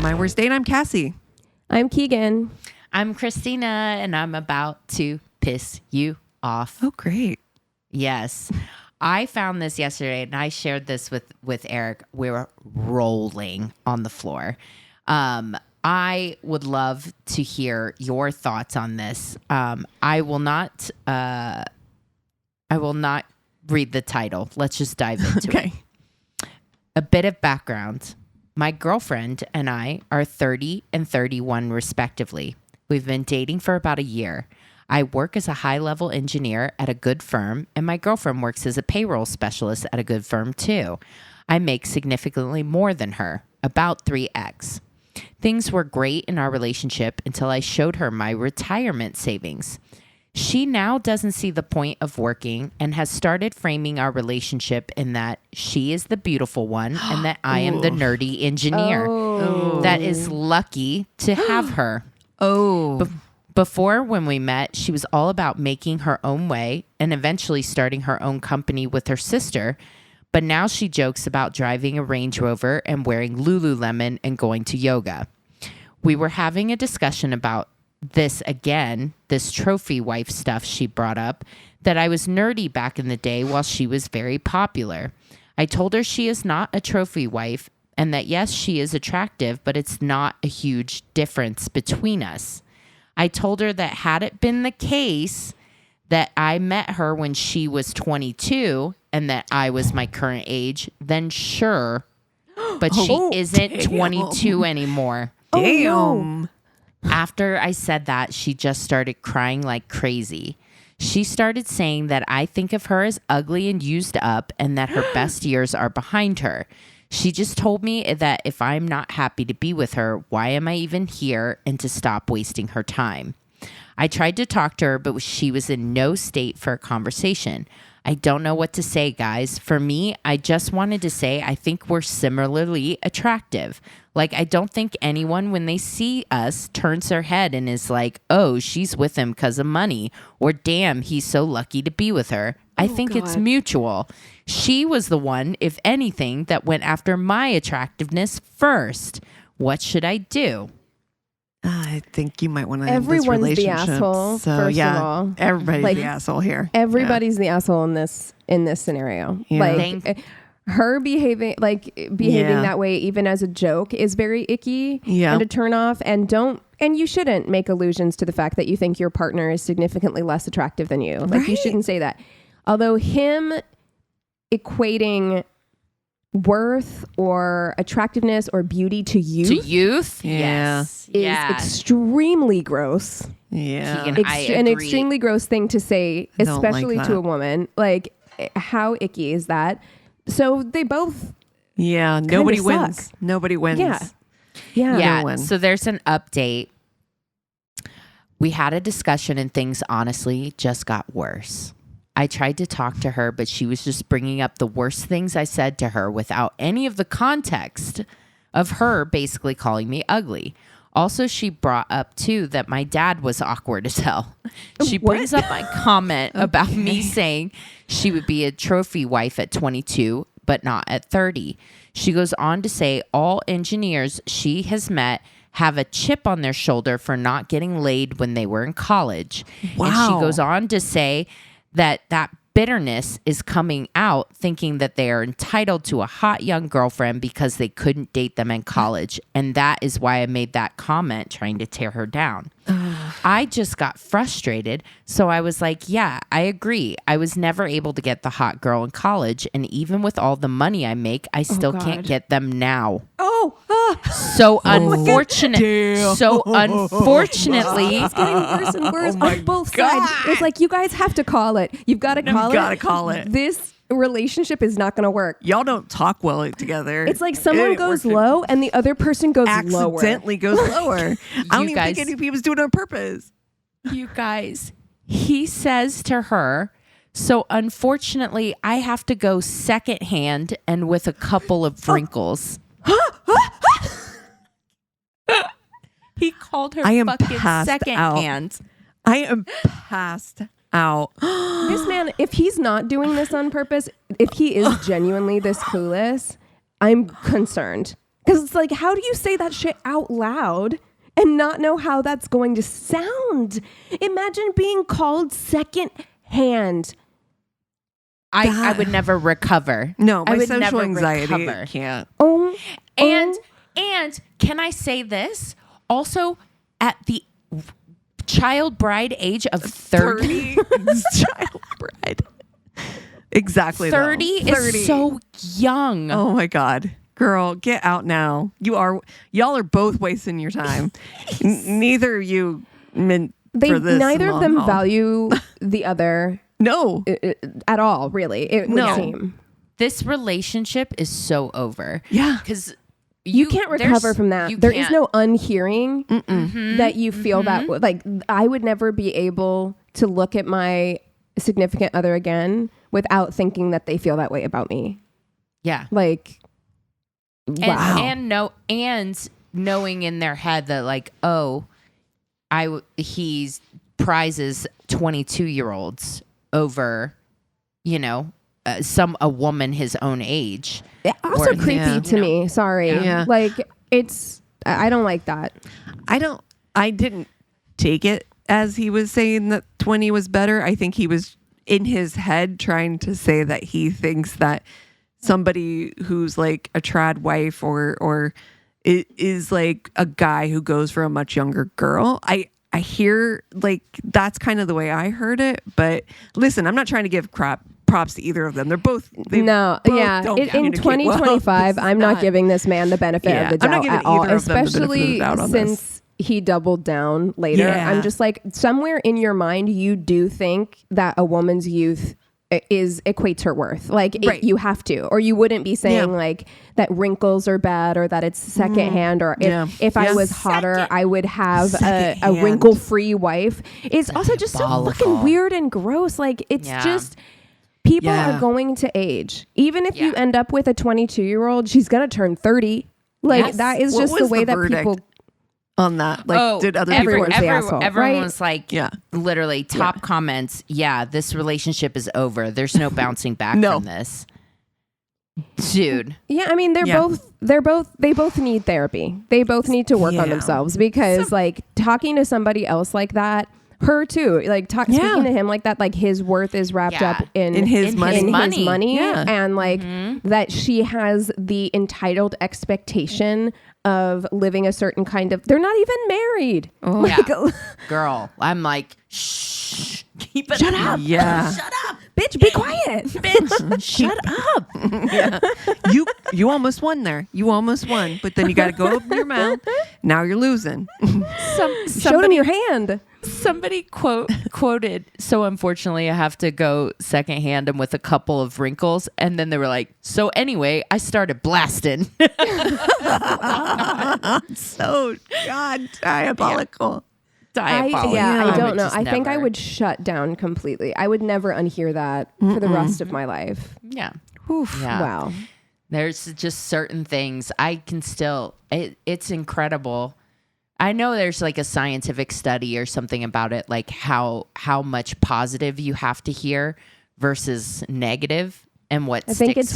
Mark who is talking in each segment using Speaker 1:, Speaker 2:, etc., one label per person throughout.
Speaker 1: My Worst Date. I'm Cassie.
Speaker 2: I'm Keegan.
Speaker 3: I'm Christina, and I'm about to piss you off.
Speaker 1: Oh, great.
Speaker 3: Yes. I found this yesterday, and I shared this with Eric. We were rolling on the floor. I would love to hear your thoughts on this. I will not read the title. Let's just dive into it. A bit of background. My girlfriend and I are 30 and 31 respectively. We've been dating for about a year. I work as a high-level engineer at a good firm, and my girlfriend works as a payroll specialist at a good firm too. I make significantly more than her, about 3x. Things were great in our relationship until I showed her my retirement savings. She now doesn't see the point of working and has started framing our relationship in that she is the beautiful one and that I am the nerdy engineer that is lucky to have her. Before, when we met, she was all about making her own way and eventually starting her own company with her sister. But now she jokes about driving a Range Rover and wearing Lululemon and going to yoga. We were having a discussion about this trophy wife stuff she brought up, that I was nerdy back in the day while she was very popular. I told her she is not a trophy wife and that yes, she is attractive, but it's not a huge difference between us. I told her that had it been the case that I met her when she was 22 and that I was my current age, then sure, but she isn't 22 anymore.
Speaker 1: Damn.
Speaker 3: After I said that, she just started crying like crazy. She started saying that I think of her as ugly and used up and that her best years are behind her. She just told me that if I'm not happy to be with her, why am I even here, and to stop wasting her time. I tried to talk to her, but she was in no state for a conversation. I don't know what to say, guys. For me, I just wanted to say I think we're similarly attractive. Like, I don't think anyone, when they see us, turns their head and is like, oh, she's with him because of money, or damn, he's so lucky to be with her. I think it's mutual. She was the one, if anything, that went after my attractiveness first. What should I do?
Speaker 1: I think you might want to end this
Speaker 2: Everyone's the
Speaker 1: relationship.
Speaker 2: asshole,
Speaker 1: So,
Speaker 2: first
Speaker 1: yeah,
Speaker 2: of all.
Speaker 1: everybody's the asshole here.
Speaker 2: Everybody's the asshole in this scenario.
Speaker 1: Yeah.
Speaker 2: Her behaving that way, even as a joke, is very icky and a turn off. And you shouldn't make allusions to the fact that you think your partner is significantly less attractive than you. Like, you shouldn't say that. Although him equating worth or attractiveness or beauty to youth,
Speaker 3: Yes.
Speaker 2: is extremely gross.
Speaker 1: Yeah.
Speaker 3: Keegan, I agree.
Speaker 2: An extremely gross thing to say,
Speaker 1: I don't
Speaker 2: especially
Speaker 1: like
Speaker 2: to
Speaker 1: that.
Speaker 2: a woman. Like, how icky is that? So they both
Speaker 1: nobody wins.
Speaker 2: suck.
Speaker 1: Nobody wins.
Speaker 2: Yeah.
Speaker 1: No one.
Speaker 3: So there's an update. We had a discussion and things honestly just got worse. I tried to talk to her, but she was just bringing up the worst things I said to her without any of the context of her basically calling me ugly. Also, she brought up, too, that my dad was awkward as hell. She brings up my comment about me saying she would be a trophy wife at 22, but not at 30. She goes on to say all engineers she has met have a chip on their shoulder for not getting laid when they were in college.
Speaker 1: Wow.
Speaker 3: And she goes on to say that bitterness is coming out, thinking that they are entitled to a hot young girlfriend because they couldn't date them in college. And that is why I made that comment, trying to tear her down. I just got frustrated. So I was like, yeah, I agree. I was never able to get the hot girl in college. And even with all the money I make, I still can't get them now. So unfortunately,
Speaker 2: It's getting worse and worse on both sides. It's like, you guys have to call it. You've got to call it.
Speaker 1: Gotta call it.
Speaker 2: This relationship is not going to work.
Speaker 1: Y'all don't talk well together.
Speaker 2: It's like someone goes low and the other person goes lower.
Speaker 1: Accidentally goes lower. I don't even think any of you was doing it on purpose.
Speaker 3: You guys, he says to her, so unfortunately, I have to go secondhand and with a couple of wrinkles. He called her fucking secondhand.
Speaker 1: I am passed out.
Speaker 2: This man, if he's not doing this on purpose, if he is genuinely this clueless, I'm concerned. Because it's like, how do you say that shit out loud and not know how that's going to sound? Imagine being called second hand.
Speaker 3: I would never recover.
Speaker 1: No, my
Speaker 3: I would
Speaker 1: social
Speaker 3: never
Speaker 1: anxiety
Speaker 3: recover.
Speaker 1: can't.
Speaker 3: And can I say this? Also, at the child bride age of 30.
Speaker 1: Child bride. Exactly.
Speaker 3: 30 is so young.
Speaker 1: Oh my God. Girl, get out now. Y'all are both wasting your time. Neither of you meant for this.
Speaker 2: Neither of them
Speaker 1: haul.
Speaker 2: value the other.
Speaker 1: No.
Speaker 2: At all, really. It would seem.
Speaker 3: This relationship is so over.
Speaker 1: Yeah.
Speaker 3: Because
Speaker 2: you can't recover from that. There is no unhearing that you feel that. Like, I would never be able to look at my significant other again without thinking that they feel that way about me.
Speaker 3: Yeah.
Speaker 2: Like, wow.
Speaker 3: And knowing in their head that, like, oh, he prizes 22-year-olds over, a woman his own age.
Speaker 2: Also creepy to me. Sorry.
Speaker 1: Yeah.
Speaker 2: Like, I don't like that.
Speaker 1: I didn't take it as he was saying that 20 was better. I think he was in his head trying to say that he thinks that somebody who's like a trad wife or is like a guy who goes for a much younger girl. I hear like that's kind of the way I heard it. But listen, I'm not trying to give props to either of them. They're both.
Speaker 2: In 2025, I'm not giving this man the benefit of the doubt at all, especially since he doubled down later.
Speaker 1: Yeah.
Speaker 2: I'm just like, somewhere in your mind, you do think that a woman's youth equates her worth. Like,
Speaker 1: right.
Speaker 2: You have to, or you wouldn't be saying like that wrinkles are bad or that it's secondhand or if I was hotter, I would have a wrinkle-free wife. It's also just so fucking weird and gross. Like, it's just... People are going to age. Even if you end up with a 22-year-old, she's going to turn 30. Like, that is just the way that people...
Speaker 1: On that, like, did other
Speaker 3: everyone
Speaker 2: right?
Speaker 3: was like, literally top comments. Yeah, this relationship is over. There's no bouncing back from this, dude.
Speaker 2: Yeah, I mean, they both need therapy. They both need to work on themselves because, like, talking to somebody else like that, her too, like speaking to him like that, like his worth is wrapped up in his money, and like that she has the entitled expectation of living a certain kind of. They're not even married.
Speaker 3: Girl, I'm like, shh, keep it.
Speaker 2: Shut up.
Speaker 1: Yeah.
Speaker 3: Shut up,
Speaker 2: bitch. Be quiet,
Speaker 3: bitch. Shut up.
Speaker 1: Yeah. You almost won there. You almost won, but then you got to go open your mouth. Now you're losing.
Speaker 2: Show them your hand.
Speaker 3: Somebody quoted, so unfortunately I have to go secondhand and with a couple of wrinkles, and then they were like, so anyway, I started blasting.
Speaker 1: So diabolical.
Speaker 2: I don't know. I think I would shut down completely. I would never unhear that for the rest of my life.
Speaker 3: Yeah.
Speaker 2: Oof.
Speaker 3: Yeah.
Speaker 2: Wow.
Speaker 3: There's just certain things I can still, it's incredible. I know there's like a scientific study or something about it, like how much positive you have to hear versus negative and what sticks with you.
Speaker 2: I think it's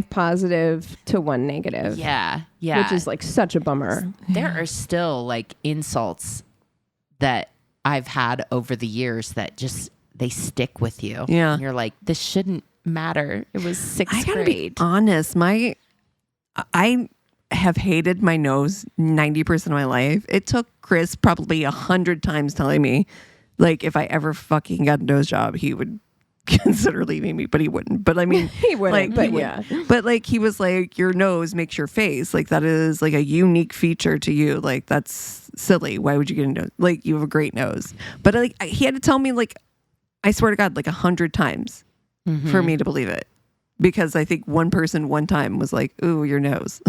Speaker 2: 5 positive to 1 negative.
Speaker 3: Yeah.
Speaker 2: Which is like such a bummer.
Speaker 3: There are still like insults that I've had over the years that just, they stick with you.
Speaker 1: Yeah.
Speaker 3: And you're like, this shouldn't matter. It was 6th grade.
Speaker 1: I gotta be honest. I have hated my nose 90% of my life. It took Chris probably 100 times telling me, like, if I ever fucking got a nose job, he would consider leaving me, but he wouldn't. But I mean,
Speaker 2: he wouldn't.
Speaker 1: Like,
Speaker 2: but
Speaker 1: but like he was like, your nose makes your face. Like that is like a unique feature to you. Like that's silly. Why would you get a nose? Like you have a great nose. But like he had to tell me, like, I swear to God, like 100 times for me to believe it. Because I think one person one time was like, ooh, your nose.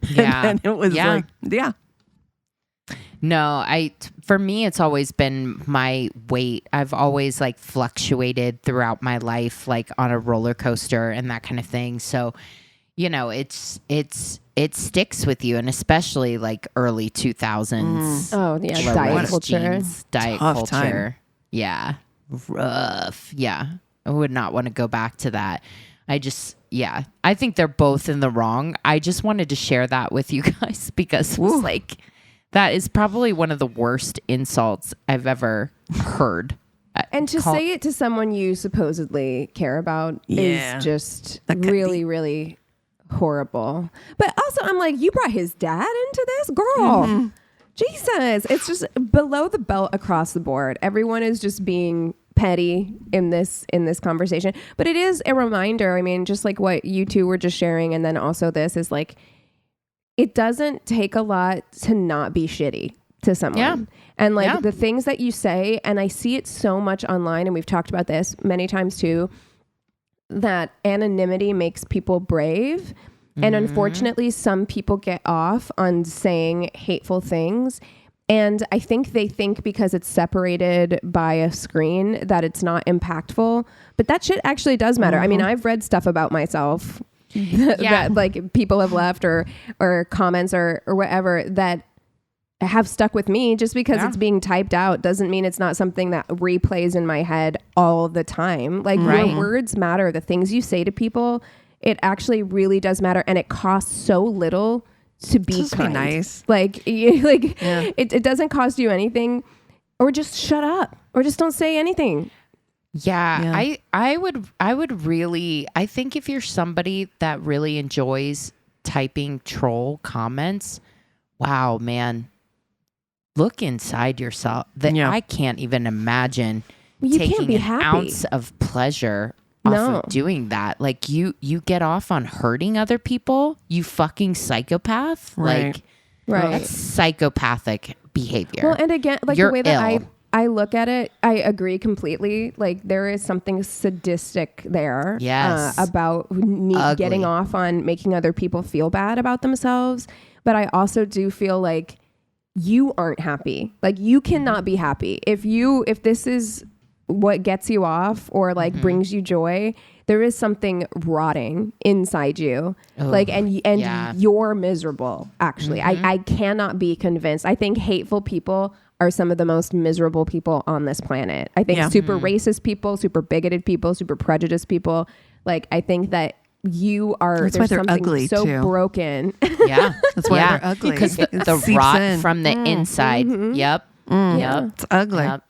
Speaker 3: Yeah.
Speaker 1: And it was like, yeah.
Speaker 3: No, for me, it's always been my weight. I've always like fluctuated throughout my life, like on a roller coaster and that kind of thing. So, it sticks with you, and especially like early 2000s.
Speaker 2: Oh yeah, diet culture.
Speaker 3: Diet culture. Time. Yeah, rough. Yeah, I would not want to go back to that. I think they're both in the wrong. I just wanted to share that with you guys because it was like, that is probably one of the worst insults I've ever heard.
Speaker 2: And to say it to someone you supposedly care about is just really, really horrible. But also, I'm like, you brought his dad into this? Girl, Jesus. It's just below the belt across the board. Everyone is just being petty in this conversation. But it is a reminder. I mean, just like what you two were just sharing, and then also this is like, it doesn't take a lot to not be shitty to someone. Yeah. And like the things that you say, and I see it so much online, and we've talked about this many times too, that anonymity makes people brave. And unfortunately, some people get off on saying hateful things. And I think they think because it's separated by a screen that it's not impactful. But that shit actually does matter. I mean, I've read stuff about myself that like people have left or comments or whatever that have stuck with me. Just because it's being typed out doesn't mean it's not something that replays in my head all the time. Like your words matter. The things you say to people, it actually really does matter. And it costs so little to be kind.
Speaker 1: Nice.
Speaker 2: Like, it doesn't cost you anything, or just shut up, or just don't say anything.
Speaker 3: Yeah. I would really, I think if you're somebody that really enjoys typing troll comments, wow, man, look inside yourself. I can't even imagine taking an ounce of pleasure off of doing that. Like you get off on hurting other people, you fucking psychopath. Like that's psychopathic behavior.
Speaker 2: Well, and again, like the way that I look at it, I agree completely. Like there is something sadistic there about getting off on making other people feel bad about themselves. But I also do feel like you aren't happy. Like you cannot be happy. If this is what gets you off or like brings you joy, there is something rotting inside you. Like, and you're miserable. Actually, I cannot be convinced. I think hateful people are some of the most miserable people on this planet. I think super racist people, super bigoted people, super prejudiced people. Like, I think that you are,
Speaker 1: that's why they're ugly
Speaker 2: so
Speaker 1: too.
Speaker 2: Broken.
Speaker 1: Yeah. That's why they're ugly.
Speaker 3: Because the rot from the inside. Yep.
Speaker 1: It's ugly. Yep.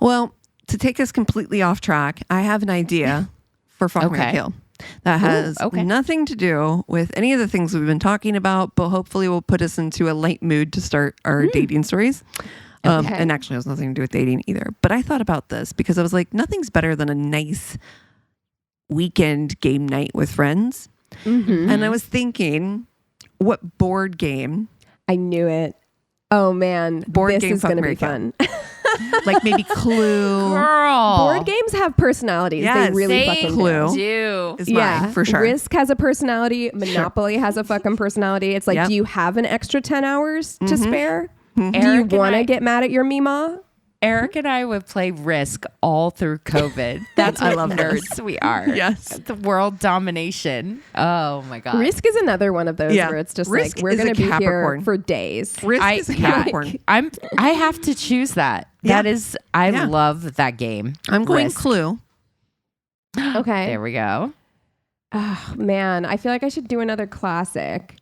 Speaker 1: Well, to take us completely off track, I have an idea for Fuck Marry Kill that has nothing to do with any of the things we've been talking about, but hopefully will put us into a light mood to start our dating stories. And actually has nothing to do with dating either. But I thought about this because I was like, nothing's better than a nice weekend game night with friends. And I was thinking, what board game?
Speaker 2: I knew it. Oh man, this is going to be fun.
Speaker 1: Like maybe Clue.
Speaker 3: Girl.
Speaker 2: Board games have personalities.
Speaker 1: Yes,
Speaker 2: they really fucking
Speaker 1: Clue
Speaker 3: do.
Speaker 1: Is mine, for sure.
Speaker 2: Risk has a personality. Monopoly has a fucking personality. It's like, do you have an extra 10 hours to spare? Do you want to get mad at your Mima?
Speaker 3: Eric and I would play Risk all through COVID. That's what I love nerds we are.
Speaker 1: Yes.
Speaker 3: The world domination. Oh my God.
Speaker 2: Risk is another one of those where it's just Risk, like, we're going to be here for days.
Speaker 1: Risk is a Capricorn.
Speaker 3: I have to choose that. That is, I love that game.
Speaker 1: I'm going
Speaker 3: Risk.
Speaker 1: Clue.
Speaker 2: Okay.
Speaker 3: There we go.
Speaker 2: Oh man, I feel like I should do another classic.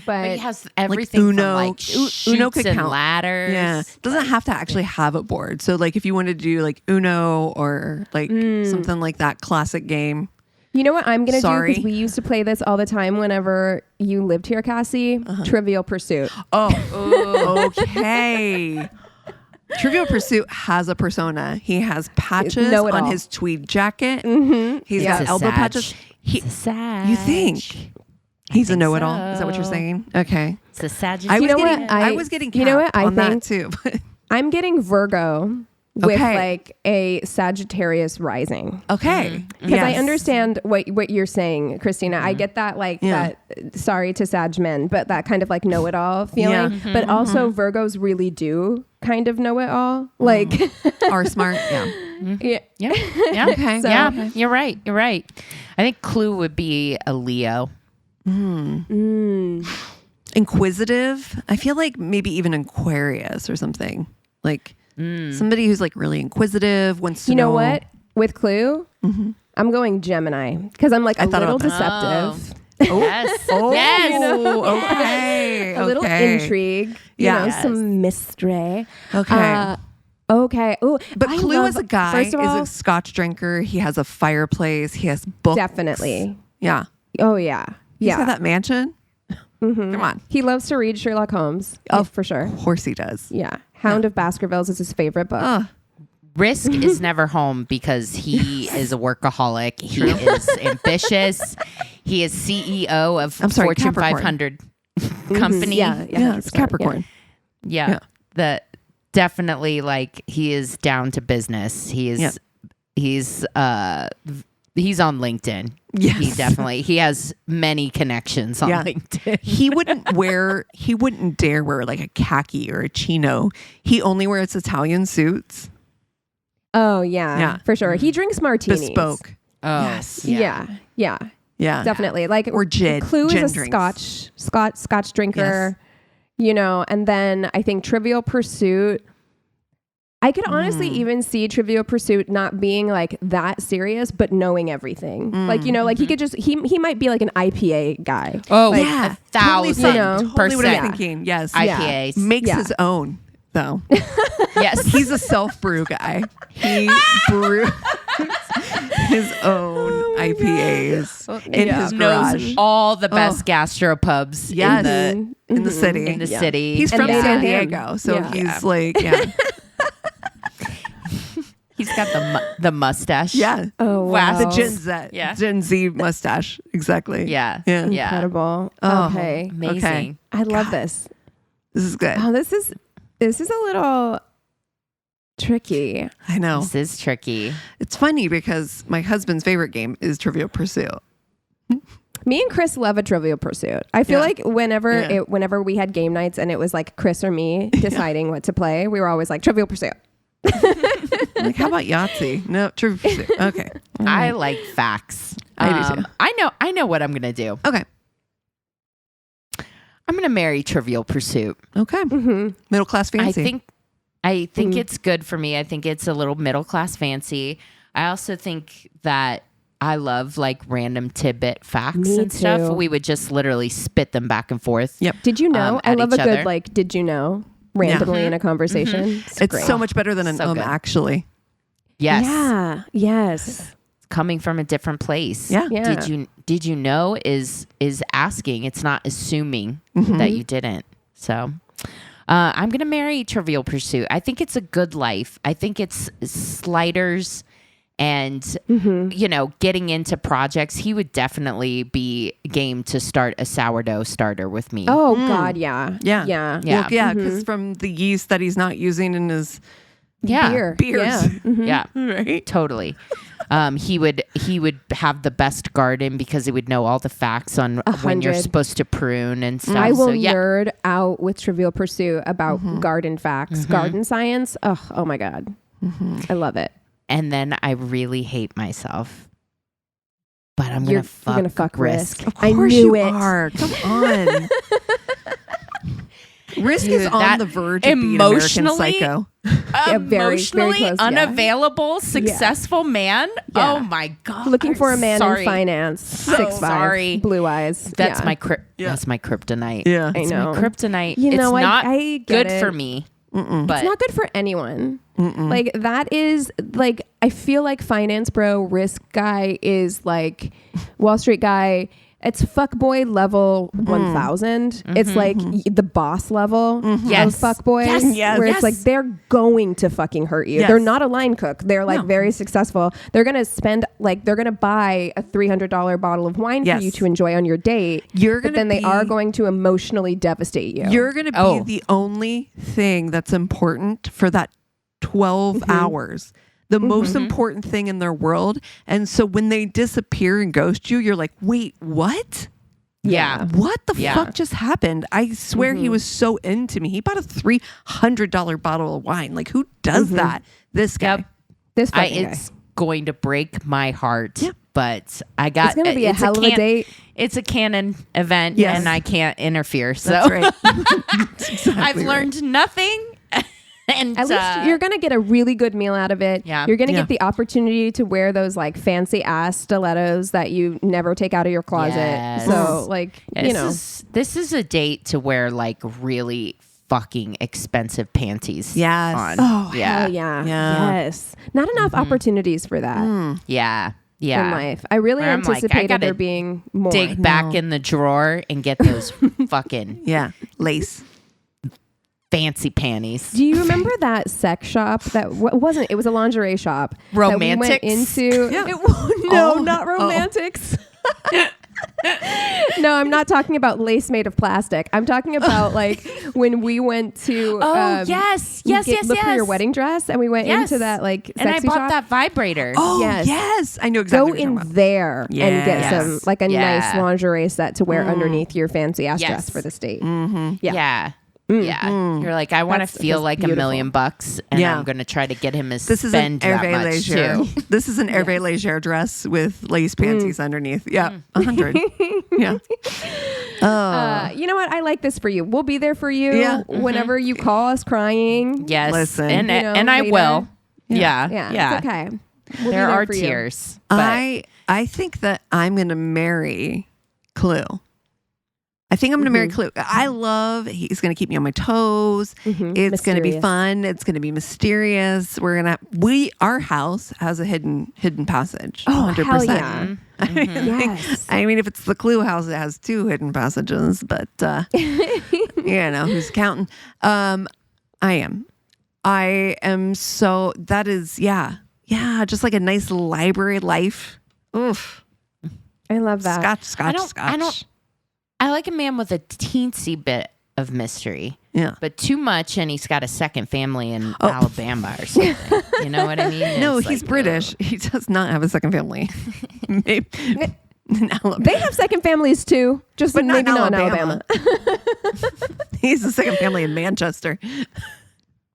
Speaker 2: But
Speaker 3: it has everything
Speaker 1: like Uno,
Speaker 3: from like chutes
Speaker 1: Uno could
Speaker 3: and
Speaker 1: count.
Speaker 3: ladders.
Speaker 1: Yeah, doesn't have to actually have a board. So like if you want to do like Uno or like something like that classic game.
Speaker 2: You know what I'm going to do? Because we used to play this all the time whenever you lived here, Cassie. Trivial Pursuit.
Speaker 1: Oh, okay. Trivial Pursuit has a persona. He has patches on his tweed jacket. He's got elbow patches.
Speaker 3: He's a Sag.
Speaker 1: You think? He's a know-it-all. Is that what you're saying? Okay.
Speaker 3: It's a Sagittarius.
Speaker 1: I was getting capped on that too.
Speaker 2: I'm getting Virgo with like a Sagittarius rising.
Speaker 1: Okay.
Speaker 2: Because I understand what you're saying, Christina. I get that that sorry to Sag men, but that kind of like know-it-all feeling. Yeah. But also Virgos really do kind of know it all. Like
Speaker 1: are smart.
Speaker 3: Yeah. Okay.
Speaker 2: So,
Speaker 3: yeah. You're right. I think Clue would be a Leo.
Speaker 1: Inquisitive. I feel like maybe even Aquarius or something. Like somebody who's like really inquisitive, wants to know.
Speaker 2: You know what? With Clue, I'm going Gemini because I'm like a little deceptive.
Speaker 3: Oh. Yes.
Speaker 1: Oh,
Speaker 3: yes.
Speaker 1: you know, okay.
Speaker 2: A little intrigue. You know, some mystery.
Speaker 1: Okay.
Speaker 2: Okay. Oh,
Speaker 1: but Clue as a guy
Speaker 2: first of all,
Speaker 1: is a Scotch drinker. He has a fireplace. He has books.
Speaker 2: Definitely.
Speaker 1: Yeah.
Speaker 2: Oh yeah.
Speaker 1: He's got that mansion. Come on.
Speaker 2: He loves to read Sherlock Holmes. Oh, for sure.
Speaker 1: Of course he does.
Speaker 2: Yeah. Hound of Baskervilles is his favorite book.
Speaker 3: Risk is never home because he is a workaholic. He is ambitious. He is CEO of Fortune
Speaker 1: Capricorn.
Speaker 3: 500 company.
Speaker 2: Yeah,
Speaker 1: it's Capricorn.
Speaker 3: Yeah. Definitely like he is down to business. He is he's on LinkedIn.
Speaker 1: Yes.
Speaker 3: He has many connections on LinkedIn.
Speaker 1: He wouldn't dare wear like a khaki or a chino. He only wears Italian suits.
Speaker 2: Oh yeah. For sure. He drinks martinis.
Speaker 1: Bespoke.
Speaker 3: Oh,
Speaker 1: yes.
Speaker 2: Yeah. Definitely. Like
Speaker 1: or gin.
Speaker 2: Clue
Speaker 1: gin
Speaker 2: is a
Speaker 1: drinks.
Speaker 2: Scotch drinker. You know, and then I think Trivial Pursuit. I could honestly even see Trivial Pursuit not being like that serious, but knowing everything. Like, you know, like he could just, he might be like an IPA guy.
Speaker 3: Oh,
Speaker 2: like,
Speaker 3: yeah. 1,000%.
Speaker 1: Totally what I'm thinking. Yes.
Speaker 3: IPAs.
Speaker 1: Makes his own, though.
Speaker 3: Yes.
Speaker 1: He's a self-brew guy. He brews his own IPAs in his garage.
Speaker 3: Knows all the best gastropubs
Speaker 1: in the city.
Speaker 3: In the city.
Speaker 1: He's
Speaker 2: And
Speaker 1: from
Speaker 2: they know
Speaker 1: San
Speaker 2: him.
Speaker 1: Diego, so
Speaker 2: Yeah.
Speaker 1: he's like,
Speaker 3: He's got the mustache.
Speaker 1: yeah.
Speaker 2: Oh, wow.
Speaker 1: The Gen Z mustache. Exactly.
Speaker 3: Yeah.
Speaker 2: Incredible.
Speaker 1: Oh,
Speaker 2: Okay.
Speaker 3: Amazing.
Speaker 1: Okay.
Speaker 2: I love this.
Speaker 1: This is good.
Speaker 2: Oh, this is a little tricky.
Speaker 1: I know.
Speaker 3: This is tricky.
Speaker 1: It's funny because my husband's favorite game is Trivial Pursuit.
Speaker 2: Me and Chris love a Trivial Pursuit. I feel like whenever we had game nights and it was like Chris or me deciding what to play, we were always like Trivial Pursuit.
Speaker 1: Like, how about Yahtzee? No, Trivial Pursuit. Okay.
Speaker 3: I like facts.
Speaker 1: I do too.
Speaker 3: I know what I'm gonna do.
Speaker 1: Okay.
Speaker 3: I'm gonna marry Trivial Pursuit.
Speaker 1: Okay. Middle class fancy.
Speaker 3: I think it's good for me. I think it's a little middle class fancy. I also think that I love like random tidbit facts
Speaker 2: Me
Speaker 3: and stuff.
Speaker 2: too.
Speaker 3: We would just literally spit them back and forth.
Speaker 1: Yep.
Speaker 2: Did you know? I
Speaker 3: at
Speaker 2: love a
Speaker 3: each
Speaker 2: good
Speaker 3: other.
Speaker 2: like, did you know? Randomly in a conversation.
Speaker 1: It's
Speaker 2: great.
Speaker 1: so much better than an
Speaker 3: So good.
Speaker 1: actually.
Speaker 3: Yes.
Speaker 2: Yeah. Yes.
Speaker 3: Coming from a different place.
Speaker 1: Yeah.
Speaker 3: Did you know is asking. It's not assuming that you didn't. So I'm gonna marry Trivial Pursuit. I think it's a good life. I think it's sliders and you know, getting into projects. He would definitely be game to start a sourdough starter with me.
Speaker 2: Oh God. Yeah.
Speaker 1: Yeah.
Speaker 2: Yeah.
Speaker 3: Yeah.
Speaker 1: Well, because from the yeast that he's not using in his
Speaker 2: Beers.
Speaker 1: beers.
Speaker 3: Yeah.
Speaker 1: Right.
Speaker 3: Totally. He would have the best garden because he would know all the facts on when you're
Speaker 2: 100.
Speaker 3: supposed to prune and stuff.
Speaker 2: I will
Speaker 3: So, yeah.
Speaker 2: nerd out with Trivial Pursuit about garden facts, garden science. Oh my God. I love it.
Speaker 3: And then I really hate myself. But I'm
Speaker 2: You're
Speaker 3: gonna fuck
Speaker 2: fuck
Speaker 3: Risk.
Speaker 1: Of
Speaker 2: I
Speaker 1: course
Speaker 2: knew
Speaker 1: you
Speaker 2: it.
Speaker 1: are. Come on. Risk is
Speaker 3: Dude,
Speaker 1: on
Speaker 3: that
Speaker 1: the verge of being American
Speaker 3: emotionally-
Speaker 1: Psycho.
Speaker 2: Yeah, very
Speaker 3: Emotionally
Speaker 2: close, yeah.
Speaker 3: unavailable, successful man.
Speaker 2: Yeah.
Speaker 3: Oh my God.
Speaker 2: Looking for a
Speaker 3: I'm
Speaker 2: man
Speaker 3: sorry.
Speaker 2: in finance.
Speaker 3: So
Speaker 2: 6'5",
Speaker 3: sorry.
Speaker 2: blue eyes.
Speaker 3: That's
Speaker 2: Yeah.
Speaker 3: my that's my kryptonite.
Speaker 1: Yeah.
Speaker 2: I
Speaker 3: It's
Speaker 2: know.
Speaker 3: my kryptonite.
Speaker 2: You know,
Speaker 3: it's not
Speaker 2: I get
Speaker 3: good
Speaker 2: it.
Speaker 3: for me. But
Speaker 2: It's not good for anyone. Like that is like, I feel like finance bro, risk guy is like Wall Street guy. It's fuckboy level 1000. It's like the boss level of
Speaker 3: Yes.
Speaker 2: fuckboy.
Speaker 1: Yes.
Speaker 2: Where
Speaker 1: Yes.
Speaker 2: it's like they're going to fucking hurt you.
Speaker 1: Yes.
Speaker 2: They're not a line cook. They're like
Speaker 1: No.
Speaker 2: very successful. They're gonna spend like they're gonna buy a $300 bottle of wine
Speaker 1: Yes.
Speaker 2: for you to enjoy on your date.
Speaker 1: You're
Speaker 2: but
Speaker 1: gonna
Speaker 2: then they are
Speaker 1: be-
Speaker 2: going to emotionally devastate you.
Speaker 1: You're going to be
Speaker 3: Oh.
Speaker 1: the only thing that's important for that 12 hours. The most important thing in their world. And so when they disappear and ghost you, you're like, wait, what?
Speaker 3: yeah.
Speaker 1: What the
Speaker 3: Yeah.
Speaker 1: fuck just happened? I swear he was so into me. He bought a $300 bottle of wine. Like, who does that? This guy.
Speaker 3: Yep.
Speaker 2: this fucking guy.
Speaker 3: It's going to break my heart.
Speaker 1: Yeah.
Speaker 3: But I got
Speaker 2: It's gonna be a
Speaker 3: it's
Speaker 2: hell of a date.
Speaker 3: It's a canon event
Speaker 1: Yes.
Speaker 3: and I can't interfere. So
Speaker 1: That's right. That's exactly
Speaker 3: I've
Speaker 1: right.
Speaker 3: learned nothing. And
Speaker 2: at least you're going to get a really good meal out of it.
Speaker 3: Yeah.
Speaker 2: You're going to get the opportunity to wear those like fancy ass stilettos that you never take out of your closet.
Speaker 3: Yes.
Speaker 2: So like,
Speaker 3: this is a date to wear like really fucking expensive panties.
Speaker 1: Yes.
Speaker 3: On.
Speaker 2: Oh,
Speaker 3: yeah.
Speaker 2: hell yeah. Yes. Not enough opportunities for that.
Speaker 3: Yeah.
Speaker 2: In life. I really anticipated there being more.
Speaker 3: Dig back in the drawer and get those fucking
Speaker 1: lace
Speaker 3: fancy panties.
Speaker 2: Do you remember that sex shop that wasn't? It was a lingerie shop.
Speaker 3: Romantics.
Speaker 2: That we went into. Not Romantics. No, I'm not talking about lace made of plastic. I'm talking about like when we went to
Speaker 3: yes,
Speaker 2: look for your wedding dress, and we went into that like sexy
Speaker 3: and I bought
Speaker 2: shop.
Speaker 3: that vibrator.
Speaker 1: Oh yes, I know exactly.
Speaker 2: Go in there and get some like a nice lingerie set to wear underneath your fancy ass dress for this date.
Speaker 3: Yeah. You're like, I want to feel like $1 million, and I'm going to try to get him to spend that much too.
Speaker 1: This is an Hervé Leger dress with lace panties underneath. Yeah, 100. Yeah.
Speaker 2: You know what? I like this for you. We'll be there for you whenever you call us crying.
Speaker 3: Yes,
Speaker 1: listen,
Speaker 3: and I will. Yeah.
Speaker 2: It's okay. We'll
Speaker 3: there are tears.
Speaker 1: I think that I'm going to marry Clue. I think I'm going to marry Clue. He's going to keep me on my toes. It's going to be fun. It's going to be mysterious. Our house has a hidden passage.
Speaker 2: Oh,
Speaker 1: 100%.
Speaker 2: hell yeah.
Speaker 1: I mean, if it's the Clue house, it has 2 hidden passages, but, who's counting? I am so, that is, just like a nice library life. Oof.
Speaker 2: I love that.
Speaker 1: Scotch.
Speaker 3: I like a man with a teensy bit of mystery.
Speaker 1: Yeah.
Speaker 3: But too much, and he's got a second family in Alabama or something. You know what I mean?
Speaker 1: No, he's British. He does not have a second family. Maybe in Alabama.
Speaker 2: They have second families too, but maybe not in Alabama.
Speaker 1: He's a second family in Manchester.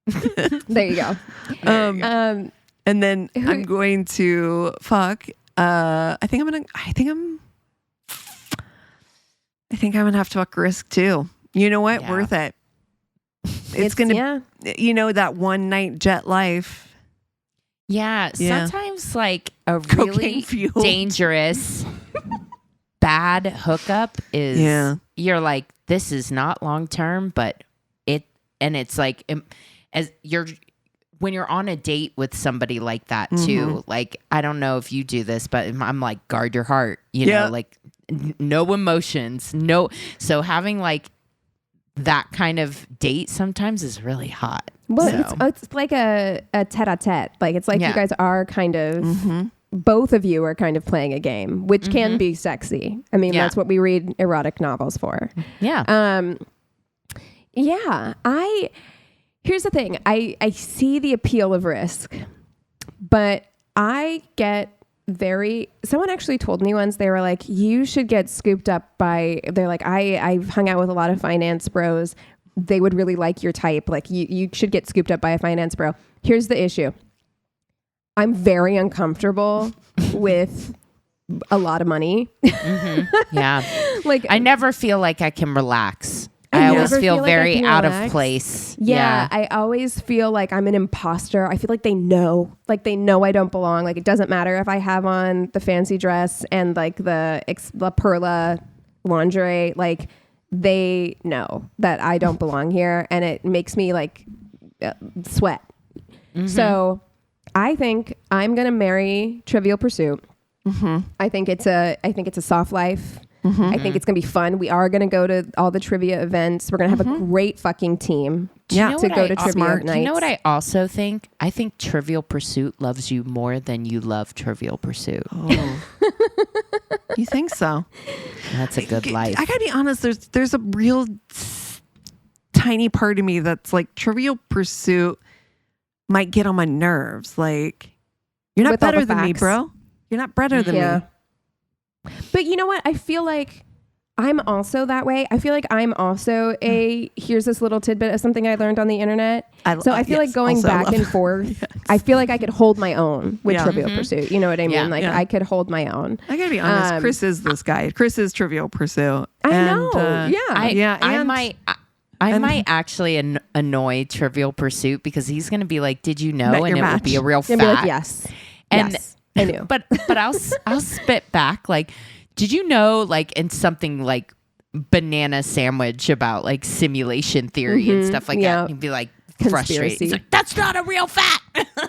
Speaker 2: There you go.
Speaker 1: And then I'm going to fuck. I think I'm gonna have to fuck Risk too. You know what?
Speaker 3: Yeah.
Speaker 1: Worth it. It's gonna, that one night jet life.
Speaker 3: Yeah. Sometimes like a really dangerous, bad hookup is, you're like, this is not long term, but it's like, when you're on a date with somebody like that too, like, I don't know if you do this, but I'm like, guard your heart, you know, like, no emotions, no. So having like that kind of date sometimes is really hot.
Speaker 2: Well, it's like a tete-a-tete. Like it's like you guys are kind of, both of you are kind of playing a game, which can be sexy. I mean, that's what we read erotic novels for.
Speaker 3: Yeah.
Speaker 2: Here's the thing. I see the appeal of Risk, but I get someone actually told me once, they were like, you should get scooped up they're like, I've hung out with a lot of finance bros. They would really like your type. Like you should get scooped up by a finance bro. Here's the issue. I'm very uncomfortable with a lot of money.
Speaker 3: Yeah.
Speaker 2: Like
Speaker 3: I never feel like I can relax. I always feel very out of place.
Speaker 2: Yeah, I always feel like I'm an imposter. I feel like they know I don't belong. Like it doesn't matter if I have on the fancy dress and like the Perla lingerie. Like they know that I don't belong here, and it makes me like sweat. So I think I'm gonna marry Trivial Pursuit. I think it's a soft life. I think it's going to be fun. We are going to go to all the trivia events. We're going to have a great fucking team to go to trivia nights.
Speaker 3: You know what I also think? I think Trivial Pursuit loves you more than you love Trivial Pursuit.
Speaker 1: Oh. You think so?
Speaker 3: That's a good life.
Speaker 1: I got to be honest. There's a real tiny part of me that's like Trivial Pursuit might get on my nerves. Like, you're not better than me, bro. You're not better than me.
Speaker 2: But you know what? I feel like I'm also that way. I feel like I'm also here's this little tidbit of something I learned on the internet. I feel like going back and forth, I feel like I could hold my own with Trivial Pursuit. You know what I mean? I could hold my own.
Speaker 1: I gotta be honest. Chris is this guy. Chris is Trivial Pursuit.
Speaker 2: I know.
Speaker 3: I might actually annoy Trivial Pursuit because he's going to be like, "Did you know?" And it
Speaker 1: match.
Speaker 3: would be a real fact.
Speaker 2: Be like, yes.
Speaker 3: And
Speaker 2: yes, I knew.
Speaker 3: But I'll spit back like, "Did you know?" Like, in something like banana sandwich about like simulation theory and stuff like that. He'd be like frustrated. He's like, "That's not a real fact."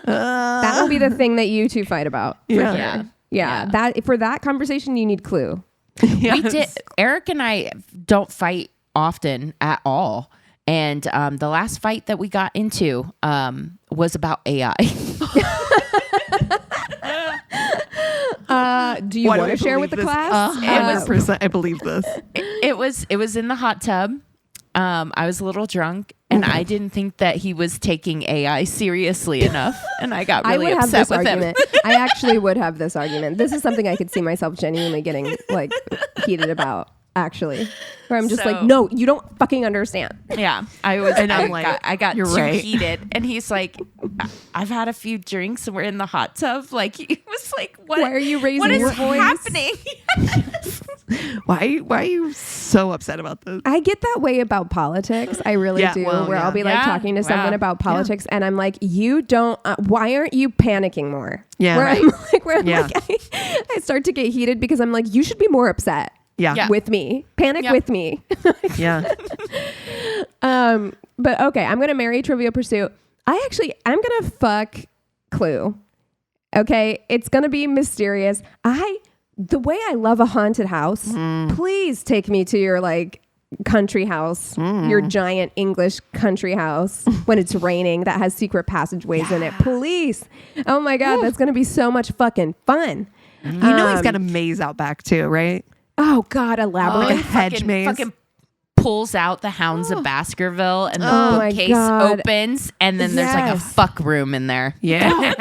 Speaker 2: That will be the thing that you two fight about.
Speaker 1: Yeah.
Speaker 2: Yeah. That for that conversation, you need Clue.
Speaker 3: We did. Eric and I don't fight often at all. And the last fight that we got into was about AI.
Speaker 2: Do you want to share with the class?
Speaker 1: 100%, I believe this.
Speaker 3: It was in the hot tub. I was a little drunk, and I didn't think that he was taking AI seriously enough, and I got really upset with him.
Speaker 2: I actually would have this argument. This is something I could see myself genuinely getting like heated about. Actually, where I'm just like, no, you don't fucking understand.
Speaker 3: Yeah, I was, and I got
Speaker 1: you're
Speaker 3: too
Speaker 1: right.
Speaker 3: heated, and he's like, I've had a few drinks, and we're in the hot tub. Like, he was like, what?
Speaker 2: Why are you raising your voice?
Speaker 3: What is happening?
Speaker 1: Why are you so upset about this?
Speaker 2: I get that way about politics. I really do. Where I'll be like talking to someone about politics, and I'm like, you don't. Why aren't you panicking more?
Speaker 1: Yeah,
Speaker 2: where
Speaker 1: right.
Speaker 2: I'm like, I start to get heated because I'm like, you should be more upset.
Speaker 1: Yeah.
Speaker 2: With me. Panic with me.
Speaker 1: Yeah.
Speaker 2: But okay, I'm going to marry Trivial Pursuit. I'm going to fuck Clue. Okay. It's going to be mysterious. The way I love a haunted house, please take me to your like country house, your giant English country house when it's raining that has secret passageways in it. Please. Oh my God. That's going to be so much fucking fun.
Speaker 1: You know, he's got a maze out back too, right?
Speaker 2: Oh God, a labyrinth.
Speaker 1: Like a hedge maze.
Speaker 3: Fucking pulls out the Hounds of Baskerville, and the bookcase opens, and then there's like a fuck room in there.
Speaker 1: Yeah.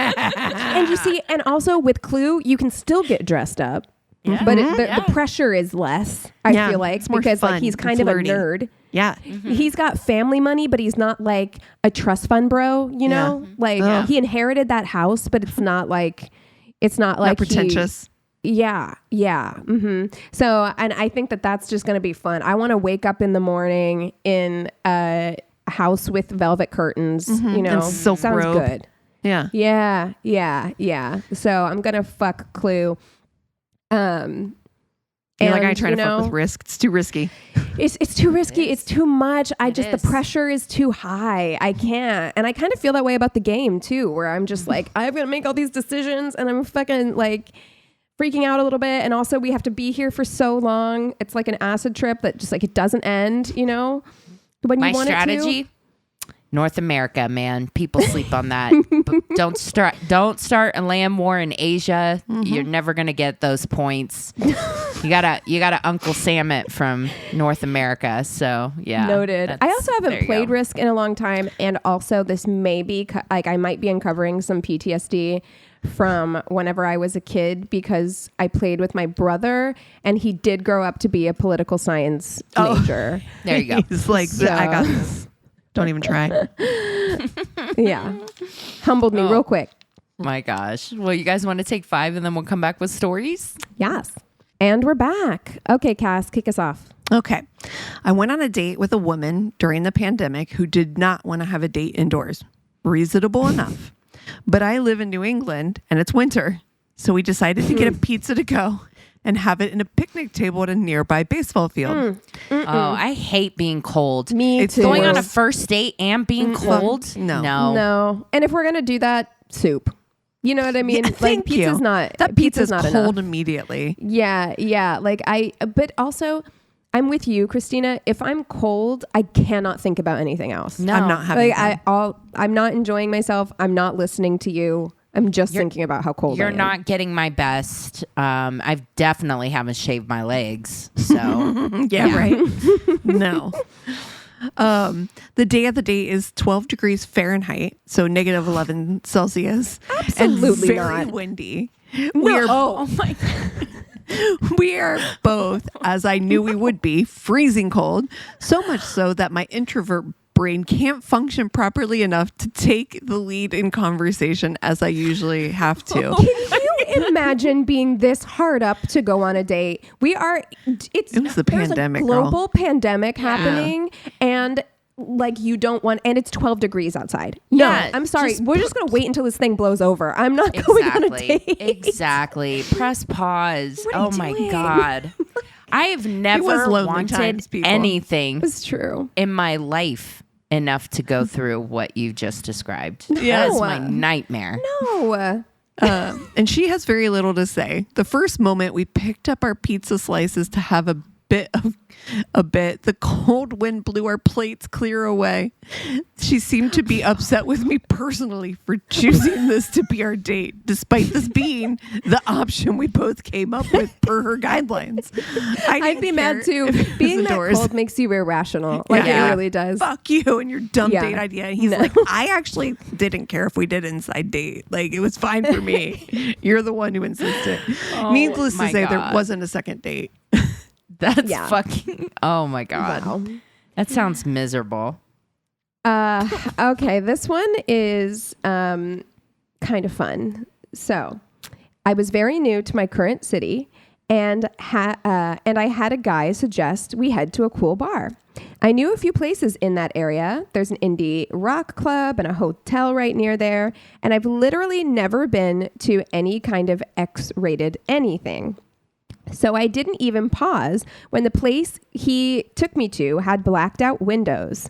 Speaker 2: And you see, and also with Clue, you can still get dressed up. Yeah. But the pressure is less, I feel like, because fun. Like he's kind of a nerd.
Speaker 1: Yeah.
Speaker 2: He's got family money, but he's not like a trust fund bro, you know? Like he inherited that house, but it's not like not
Speaker 1: pretentious.
Speaker 2: Yeah. So, and I think that that's just going to be fun. I want to wake up in the morning in a house with velvet curtains, you know,
Speaker 1: silk
Speaker 2: sounds
Speaker 1: robe.
Speaker 2: good. Yeah. So I'm going to fuck Clue.
Speaker 1: Like I try to fuck with risk. It's too risky.
Speaker 2: It's too risky. It's too much. The pressure is too high. I can't. And I kind of feel that way about the game too, where I'm just like, I'm going to make all these decisions and I'm fucking like freaking out a little bit. And also we have to be here for so long. It's like an acid trip that just like, it doesn't end, you know, when you want
Speaker 3: strategy,
Speaker 2: it to.
Speaker 3: North America, man, people sleep on that. Don't start a land war in Asia. You're never going to get those points. You gotta Uncle Sam it from North America. So yeah.
Speaker 2: Noted. I also haven't played Risk in a long time. And also this may be like, I might be uncovering some PTSD from whenever I was a kid because I played with my brother and he did grow up to be a political science major.
Speaker 3: There you go.
Speaker 1: He's like, I got this. Don't even try.
Speaker 2: Yeah. Humbled me real quick.
Speaker 3: My gosh. Well, you guys want to take 5 and then we'll come back with stories?
Speaker 2: Yes. And we're back. Okay, Cass, kick us off.
Speaker 1: Okay. I went on a date with a woman during the pandemic who did not want to have a date indoors. Reasonable enough. But I live in New England and it's winter. So we decided to get a pizza to go and have it in a picnic table at a nearby baseball field.
Speaker 3: Oh, I hate being cold.
Speaker 2: Me too.
Speaker 3: Going on a first date and being cold?
Speaker 2: No. And if we're going to do that, soup. You know what I mean?
Speaker 1: Yeah,
Speaker 2: like pizza's not
Speaker 1: not cold enough. Immediately.
Speaker 2: Yeah. Like but also I'm with you, Christina. If I'm cold, I cannot think about anything else.
Speaker 1: No, I'm not having
Speaker 2: I'm not enjoying myself. I'm not listening to you. I'm just thinking about how cold I am.
Speaker 3: You're not getting my best. I definitely haven't shaved my legs. So
Speaker 1: yeah, right. No. The day of the date is 12 degrees Fahrenheit, so negative 11 Celsius.
Speaker 2: Absolutely
Speaker 1: and very
Speaker 2: not.
Speaker 1: windy.
Speaker 2: No.
Speaker 1: Oh my God. We are both, as I knew we would be, freezing cold. So much so that my introvert brain can't function properly enough to take the lead in conversation as I usually have to.
Speaker 2: Can you imagine being this hard up to go on a date? It was the pandemic,
Speaker 1: a global
Speaker 2: pandemic happening, and like you don't want, and it's 12 degrees outside. No, I'm sorry. We're just going to wait until this thing blows over. I'm not going on a date.
Speaker 3: Exactly. Press pause. Oh my God. I have never wanted anything
Speaker 2: it's true.
Speaker 3: in my life enough to go through what you just described.
Speaker 2: Yeah.
Speaker 3: That is my nightmare.
Speaker 2: No.
Speaker 1: And she has very little to say. The first moment we picked up our pizza slices to have a bit, the cold wind blew our plates clear away. She seemed to be upset with me personally for choosing this to be our date, despite this being the option we both came up with per her guidelines.
Speaker 2: I'd be mad too. Being that cold makes you irrational. Like it really does.
Speaker 1: Fuck you and your dumb date idea. And he's like, I actually didn't care if we did inside date. Like, it was fine for me. You're the one who insisted. Needless to say, there wasn't a second date.
Speaker 3: That's fucking, oh my God.
Speaker 2: Wow.
Speaker 3: That sounds miserable.
Speaker 2: Okay, this one is kind of fun. So, I was very new to my current city, and I had a guy suggest we head to a cool bar. I knew a few places in that area. There's an indie rock club and a hotel right near there, and I've literally never been to any kind of X-rated anything. So I didn't even pause when the place he took me to had blacked out windows.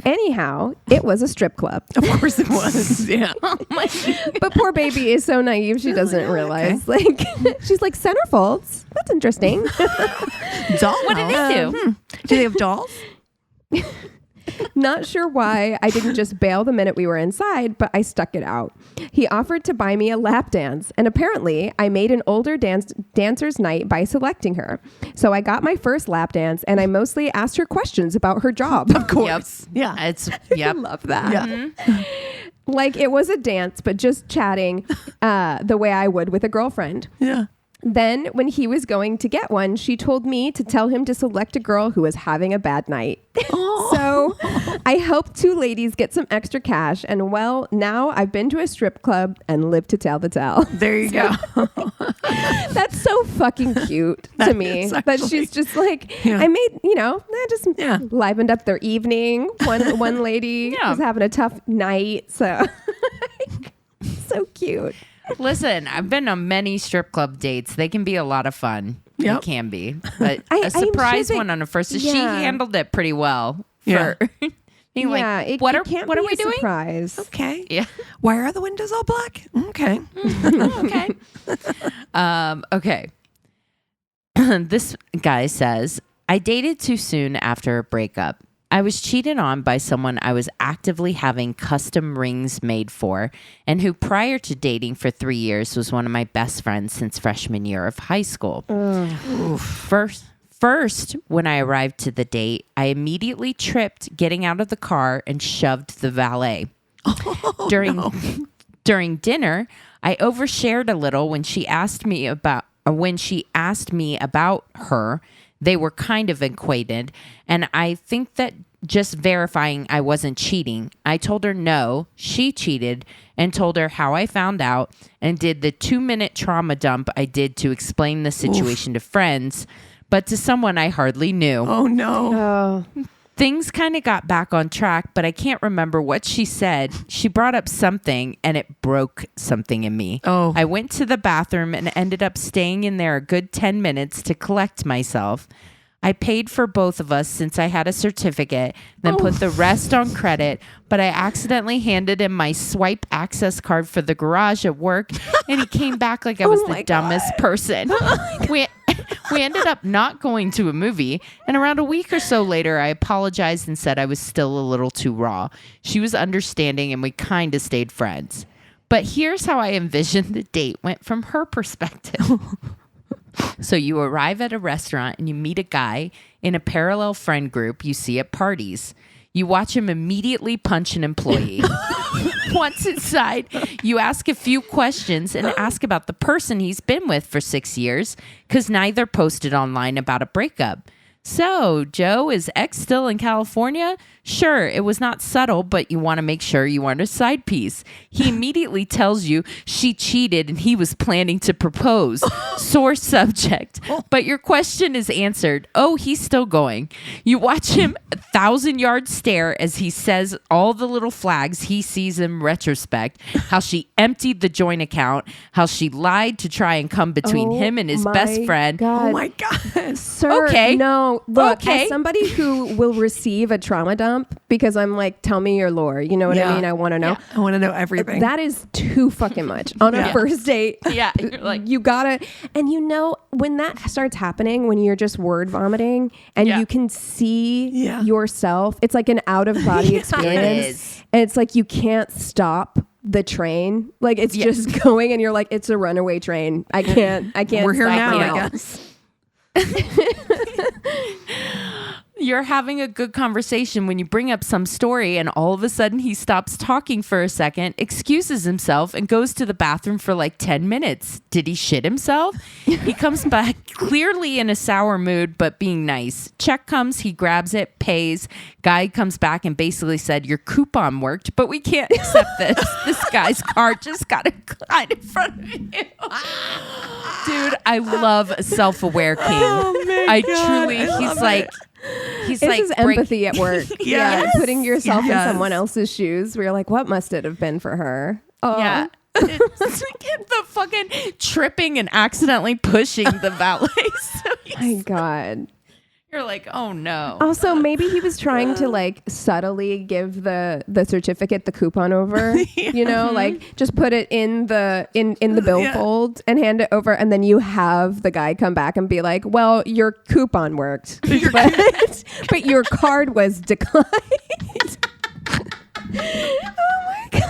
Speaker 2: Anyhow, it was a strip club.
Speaker 1: Of course it was. Yeah.
Speaker 2: But poor baby is so naive. She doesn't realize. Okay. Like, she's like, centerfolds. That's interesting.
Speaker 1: Doll.
Speaker 3: What do they do?
Speaker 1: Do they have dolls?
Speaker 2: Not sure why I didn't just bail the minute we were inside, but I stuck it out. He offered to buy me a lap dance, and apparently I made an older dancer's night by selecting her. So I got my first lap dance, and I mostly asked her questions about her job.
Speaker 1: Of course.
Speaker 3: Yep. Yeah.
Speaker 2: I love that.
Speaker 1: Yeah.
Speaker 2: Mm-hmm. Like it was a dance, but just chatting the way I would with a girlfriend.
Speaker 1: Yeah.
Speaker 2: Then, when he was going to get one, she told me to tell him to select a girl who was having a bad night. So, I helped two ladies get some extra cash. And, well, now I've been to a strip club and lived to tell the tale.
Speaker 1: There you go.
Speaker 2: That's so fucking cute to me. That she's just like, I made, I just livened up their evening. One lady was having a tough night. So, so cute.
Speaker 3: Listen, I've been on many strip club dates. They can be a lot of fun. Yep. It can be. But a surprise one on a first. She handled it pretty well. What are we doing?
Speaker 2: Surprise.
Speaker 1: Okay.
Speaker 3: Yeah.
Speaker 1: Why are the windows all black? Okay.
Speaker 3: Okay. Okay. This guy says, I dated too soon after a breakup. I was cheated on by someone I was actively having custom rings made for, and who prior to dating for 3 years was one of my best friends since freshman year of high school. First, when I arrived to the date, I immediately tripped getting out of the car and shoved the valet. During dinner, I overshared a little when she asked me about her. They were kind of acquainted, and I think that just verifying I wasn't cheating. I told her no, she cheated, and told her how I found out, and did the 2-minute trauma dump I did to explain the situation to friends, but to someone I hardly knew.
Speaker 1: Oh, no.
Speaker 3: Things kind of got back on track, but I can't remember what she said. She brought up something, and it broke something in me.
Speaker 1: Oh.
Speaker 3: I went to the bathroom and ended up staying in there a good 10 minutes to collect myself. I paid for both of us since I had a certificate, then put the rest on credit, but I accidentally handed him my swipe access card for the garage at work, and he came back like I was the dumbest person. We ended up not going to a movie, and around a week or so later, I apologized and said I was still a little too raw. She was understanding, and we kind of stayed friends. But here's how I envisioned the date went from her perspective. So you arrive at a restaurant and you meet a guy in a parallel friend group you see at parties. You watch him immediately punch an employee. Once inside, you ask a few questions and ask about the person he's been with for 6 years, because neither posted online about a breakup. So, Joe, is X still in California? Sure, it was not subtle, but you want to make sure you aren't a side piece. He immediately tells you she cheated and he was planning to propose. Sore subject. But your question is answered. Oh, he's still going. You watch him 1,000-yard stare as he says all the little flags he sees in retrospect. How she emptied the joint account. How she lied to try and come between him and his best friend.
Speaker 2: God.
Speaker 1: Oh my God.
Speaker 2: Sir,
Speaker 3: Okay.
Speaker 2: no. Look,
Speaker 3: Okay.
Speaker 2: as somebody who will receive a trauma dump because I'm like, tell me your lore. You know what I mean? I want to know.
Speaker 1: Yeah. I want to know everything.
Speaker 2: That is too fucking much on a first date.
Speaker 3: Yeah, you're like,
Speaker 2: You gotta, and you know, when that starts happening, when you're just word vomiting and you can see yourself, it's like an out of body experience.
Speaker 3: It is.
Speaker 2: And it's like you can't stop the train. Like it's just going and you're like, it's a runaway train. I can't
Speaker 1: We're here
Speaker 2: stop
Speaker 1: now,
Speaker 2: now.
Speaker 1: I guess.
Speaker 3: You're having a good conversation when you bring up some story and all of a sudden he stops talking for a second, excuses himself, and goes to the bathroom for like 10 minutes. Did he shit himself? He comes back clearly in a sour mood, but being nice. Check comes, he grabs it, pays. Guy comes back and basically said, your coupon worked, but we can't accept this. This guy's car just got declined in front of you. Dude, I love a self-aware king.
Speaker 1: Oh my
Speaker 3: I
Speaker 1: God,
Speaker 3: truly,
Speaker 1: I
Speaker 3: he's
Speaker 1: love
Speaker 3: like,
Speaker 1: it.
Speaker 3: he's
Speaker 2: This
Speaker 3: like
Speaker 2: is empathy at work.
Speaker 1: Yes.
Speaker 2: Putting yourself in
Speaker 1: Yes.
Speaker 2: someone else's shoes where you're like, what must it have been for her? Oh.
Speaker 3: Yeah. It's like the fucking tripping and accidentally pushing the valet. So
Speaker 2: My God.
Speaker 3: you're like, oh no.
Speaker 2: Also, maybe he was trying to like subtly give the certificate, the coupon over, you know, like just put it in the billfold and hand it over. And then you have the guy come back and be like, well, your coupon worked, but your card was declined. Oh my God.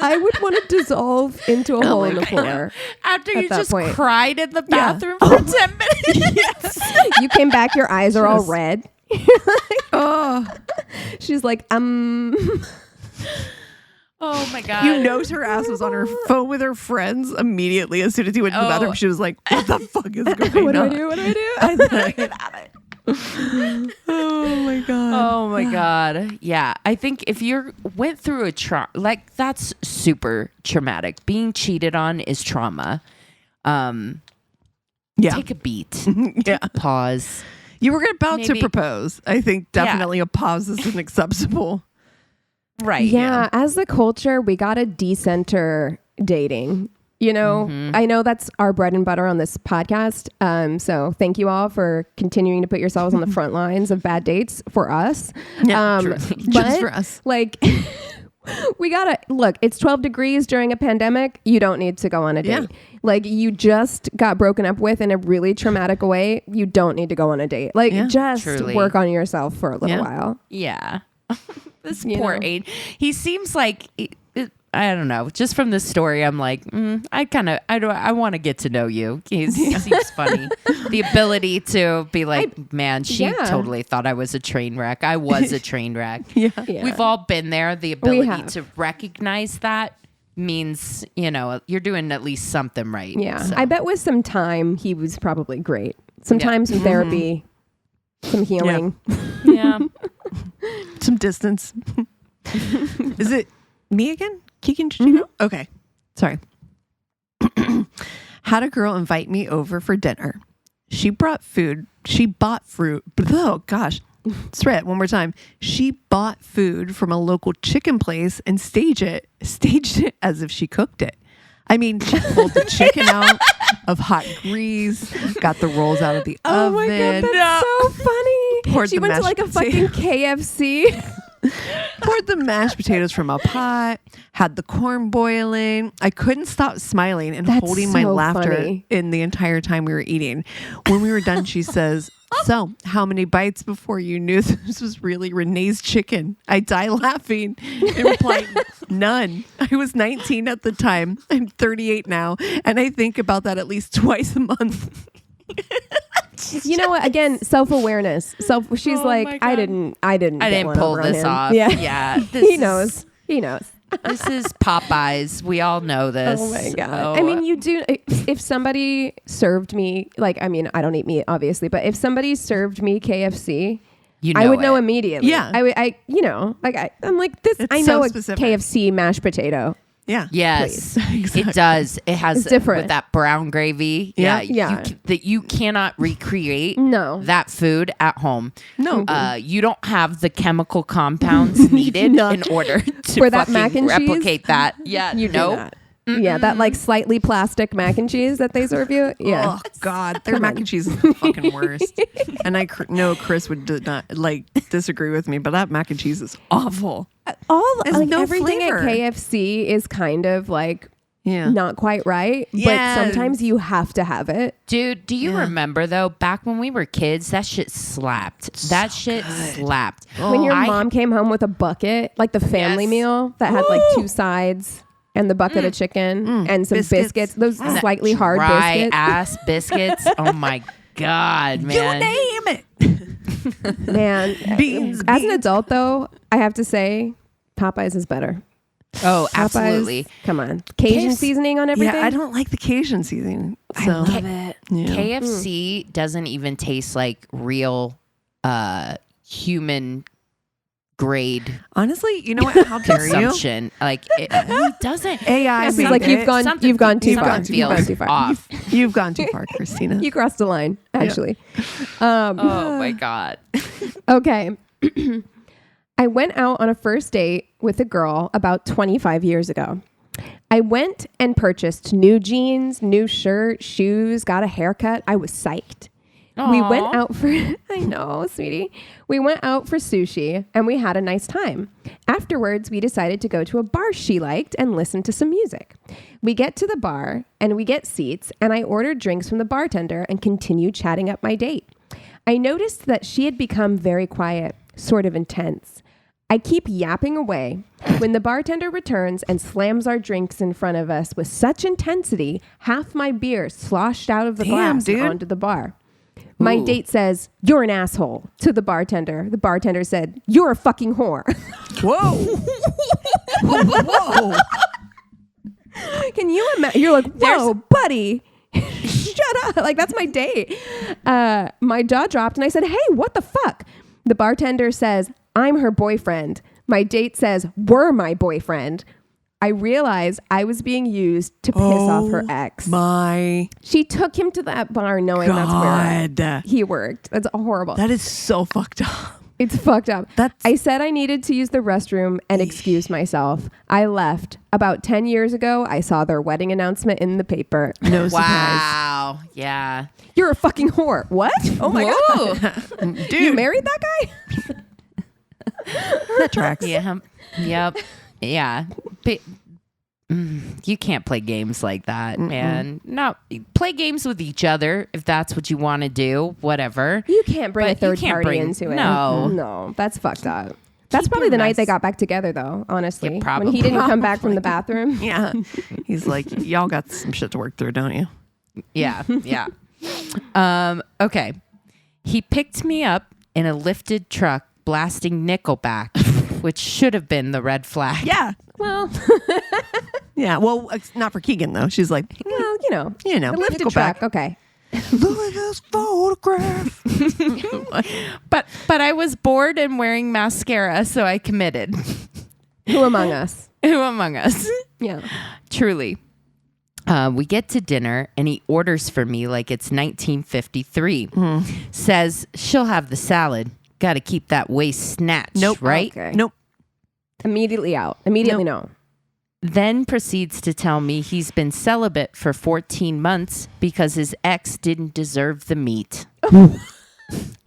Speaker 2: I would want to dissolve into a hole in the floor.
Speaker 3: After
Speaker 2: at
Speaker 3: you
Speaker 2: that
Speaker 3: just
Speaker 2: point.
Speaker 3: cried in the bathroom for 10 minutes.
Speaker 2: You came back, your eyes are all red.
Speaker 1: Oh,
Speaker 2: She's like,
Speaker 3: Oh my God.
Speaker 1: you know, her ass was on her phone with her friends immediately. As soon as he went to the bathroom, she was like, what the fuck is going
Speaker 2: what do I
Speaker 1: on?
Speaker 2: do? What do I do?
Speaker 1: I know. Get at it. Oh my God.
Speaker 3: Oh my God. Yeah. I think if you went through a like that's super traumatic. Being cheated on is trauma. Take a beat.
Speaker 1: Yeah.
Speaker 3: Pause.
Speaker 1: You were about
Speaker 3: Maybe-
Speaker 1: to propose. I think definitely a pause isn't acceptable.
Speaker 3: Right.
Speaker 2: Yeah, as the culture, we got to decenter dating. You know, I know that's our bread and butter on this podcast. So thank you all for continuing to put yourselves on the front lines of bad dates for us.
Speaker 1: Just for us.
Speaker 2: Like, we gotta look, it's 12 degrees during a pandemic. You don't need to go on a date. Like, you just got broken up with in a really traumatic way. You don't need to go on a date. Like, just work on yourself for a little while.
Speaker 3: Yeah. This
Speaker 2: You
Speaker 3: poor
Speaker 2: know?
Speaker 3: Aid. He seems like, I don't know. Just from this story, I'm like, I want to get to know you. He seems funny. The ability to be like, man, she totally thought I was a train wreck. I was a train wreck.
Speaker 2: Yeah.
Speaker 3: We've all been there. The ability to recognize that means, you know, you're doing at least something right.
Speaker 2: Yeah.
Speaker 3: So.
Speaker 2: I bet with some time, he was probably great. Sometimes some therapy, some healing.
Speaker 3: Yeah.
Speaker 1: Some distance. Is it me again? Keegan? Okay. Sorry. Had a girl invite me over for dinner. She brought food. She bought fruit. Oh, gosh. Let's try it one more time. She bought food from a local chicken place and staged it as if she cooked it. I mean, she pulled the chicken out of hot grease, got the rolls out of the oven.
Speaker 2: Oh my God, that's so funny. She went to like a fucking KFC.
Speaker 1: Poured the mashed potatoes from a pot, had the corn boiling. I couldn't stop smiling and holding my laughter in the entire time we were eating. When we were done, she says, so how many bites before you knew this was really Renee's chicken? I die laughing and replied, none. I was 19 at the time. I'm 38 now. And I think about that at least twice a month.
Speaker 2: You know what? Again, self-awareness. She's like, I didn't
Speaker 3: pull this off.
Speaker 2: Yeah.
Speaker 3: Yeah.
Speaker 2: He knows.
Speaker 3: This is Popeyes. We all know this.
Speaker 2: Oh my God. I mean, you do, if somebody served me, like, I mean, I don't eat meat, obviously, but if somebody served me KFC, I would know immediately.
Speaker 1: Yeah.
Speaker 2: I'm like, this,
Speaker 1: It's
Speaker 2: I know
Speaker 1: so
Speaker 2: a
Speaker 1: specific.
Speaker 2: KFC mashed potato.
Speaker 1: Yeah.
Speaker 3: Yes,
Speaker 1: Exactly.
Speaker 3: it does. It has
Speaker 2: It's different.
Speaker 3: with that brown gravy.
Speaker 1: Yeah.
Speaker 2: Yeah.
Speaker 3: That you cannot recreate
Speaker 2: No.
Speaker 3: that food at home.
Speaker 1: No.
Speaker 3: You don't have the chemical compounds needed in order to
Speaker 2: For that mac and cheese?
Speaker 3: replicate that. Yeah,
Speaker 2: You do not. Yeah, that like slightly plastic mac and cheese that they serve you. Yeah.
Speaker 1: Oh God, their mac and cheese is the fucking worst. And I know Chris would not disagree with me, but that mac and cheese is awful. There's
Speaker 2: Like
Speaker 1: no
Speaker 2: everything
Speaker 1: flavor.
Speaker 2: at KFC is kind of like not quite right,
Speaker 1: Yes.
Speaker 2: but sometimes you have to have it.
Speaker 3: Dude, do you remember though, back when we were kids, that shit slapped. That shit slapped.
Speaker 2: When your mom came home with a bucket, like the family
Speaker 3: Yes.
Speaker 2: meal that had like 2 sides and the bucket of chicken and some biscuits, those slightly hard
Speaker 3: Dry
Speaker 2: biscuits.
Speaker 3: ass biscuits. Oh my God, man.
Speaker 1: You name it.
Speaker 2: Man,
Speaker 1: Beans,
Speaker 2: as an adult though, I have to say Popeyes is better.
Speaker 3: Oh,
Speaker 2: Popeyes,
Speaker 3: absolutely.
Speaker 2: come on. Cajun
Speaker 3: KFC
Speaker 2: seasoning on everything.
Speaker 1: Yeah, I don't like the Cajun seasoning.
Speaker 2: I
Speaker 1: So
Speaker 2: love it.
Speaker 1: yeah.
Speaker 3: KFC doesn't even taste like real human grade
Speaker 1: Honestly, you know what? How dare you?
Speaker 3: consumption. Like it really doesn't.
Speaker 1: AI
Speaker 2: This is
Speaker 1: made
Speaker 2: like
Speaker 1: it.
Speaker 2: you've gone
Speaker 3: Something-
Speaker 2: too far.
Speaker 3: something
Speaker 2: You've gone
Speaker 3: feels
Speaker 2: too far.
Speaker 3: off.
Speaker 1: You've gone too far, Christina.
Speaker 2: You crossed the line, actually.
Speaker 3: Oh my God.
Speaker 2: Okay. I went out on a first date with a girl about 25 years ago. I went and purchased new jeans, new shirt, shoes, got a haircut. I was psyched. We went out for, I know, sweetie. We went out for sushi and we had a nice time. Afterwards, we decided to go to a bar she liked and listen to some music. We get to the bar and we get seats and I ordered drinks from the bartender and continued chatting up my date. I noticed that she had become very quiet, sort of intense. I keep yapping away when the bartender returns and slams our drinks in front of us with such intensity, half my beer sloshed out of the glass and onto the bar. My date says, "You're an asshole," to the bartender. The bartender said, "You're a fucking whore."
Speaker 1: Whoa. Whoa.
Speaker 2: Can you imagine? You're like, "Whoa, buddy. Shut up." Like, that's my date. My jaw dropped and I said, "Hey, what the fuck?" The bartender says, "I'm her boyfriend." My date says, "We're my boyfriend." I realized I was being used to piss off her ex.
Speaker 1: My
Speaker 2: She took him to that bar knowing that's where
Speaker 1: God.
Speaker 2: he worked. That's horrible.
Speaker 1: That is so fucked up.
Speaker 2: It's fucked up.
Speaker 1: That's-
Speaker 2: I said I needed to use the restroom and excuse myself. I left. About 10 years ago, I saw their wedding announcement in the paper.
Speaker 1: No surprise.
Speaker 3: Wow. Yeah.
Speaker 2: You're a fucking whore. What? Oh my God.
Speaker 1: Dude,
Speaker 2: You married that guy?
Speaker 1: that tracks.
Speaker 3: Yeah. Yep. Yeah. You can't play games like that, man. No, play games with each other if that's what you want to do. Whatever.
Speaker 2: You can't bring
Speaker 3: But
Speaker 2: a third
Speaker 3: you can't
Speaker 2: party
Speaker 3: bring-
Speaker 2: into it.
Speaker 3: no.
Speaker 2: No, that's fucked up. That's
Speaker 3: Keep
Speaker 2: probably
Speaker 3: your
Speaker 2: the night
Speaker 3: mess.
Speaker 2: they got back together, though, honestly.
Speaker 3: Yeah,
Speaker 2: When
Speaker 3: probably.
Speaker 2: he didn't come back from the bathroom.
Speaker 1: Yeah. He's like, y'all got some shit to work through, don't you?
Speaker 3: Yeah. Yeah. Okay. He picked me up in a lifted truck blasting Nickelback, which should have been the red flag.
Speaker 1: Yeah.
Speaker 2: Well,
Speaker 1: Yeah. Well, it's not for Keegan, though. She's like,
Speaker 2: well,
Speaker 1: you know,
Speaker 2: a lifted
Speaker 1: Nickelback.
Speaker 2: truck. Okay.
Speaker 1: Look at this photograph.
Speaker 3: But I was bored and wearing mascara, so I committed.
Speaker 2: Who among us?
Speaker 3: Who among us?
Speaker 2: Yeah.
Speaker 3: Truly. We get to dinner and he orders for me like it's 1953. Says she'll have the salad. Got to keep that waist snatched,
Speaker 1: Nope.
Speaker 3: right?
Speaker 2: Okay.
Speaker 1: Nope.
Speaker 2: Immediately out. Immediately no.
Speaker 3: Then proceeds to tell me he's been celibate for 14 months because his ex didn't deserve the meat.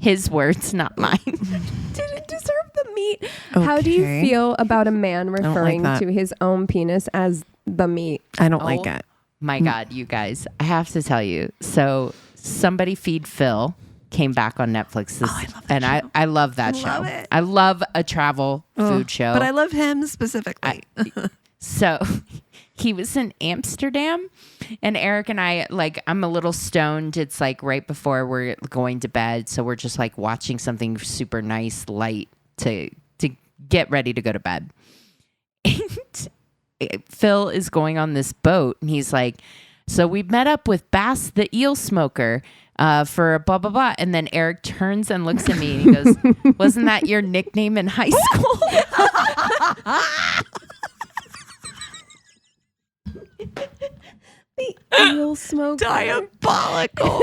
Speaker 3: His words, not mine.
Speaker 2: Didn't deserve the meat. How do you
Speaker 1: Okay.
Speaker 2: feel about a man
Speaker 1: like
Speaker 2: referring
Speaker 1: that.
Speaker 2: to his own penis as the meat?
Speaker 1: I don't like it.
Speaker 3: My God, you guys, I have to tell you. So Somebody Feed Phil came back on Netflix.
Speaker 1: I love that
Speaker 3: and
Speaker 1: show.
Speaker 3: I love that show.
Speaker 1: love it.
Speaker 3: I love a travel food show.
Speaker 1: But I love him specifically.
Speaker 3: So he was in Amsterdam and Eric and I, like, I'm a little stoned. It's like right before we're going to bed. So we're just like watching something super nice, light to get ready to go to bed. Phil is going on this boat, and he's like, so we met up with Bass the eel smoker for blah, blah, blah. And then Eric turns and looks at me and he goes, wasn't that your nickname in high school?
Speaker 2: The eel smoker.
Speaker 1: Diabolical.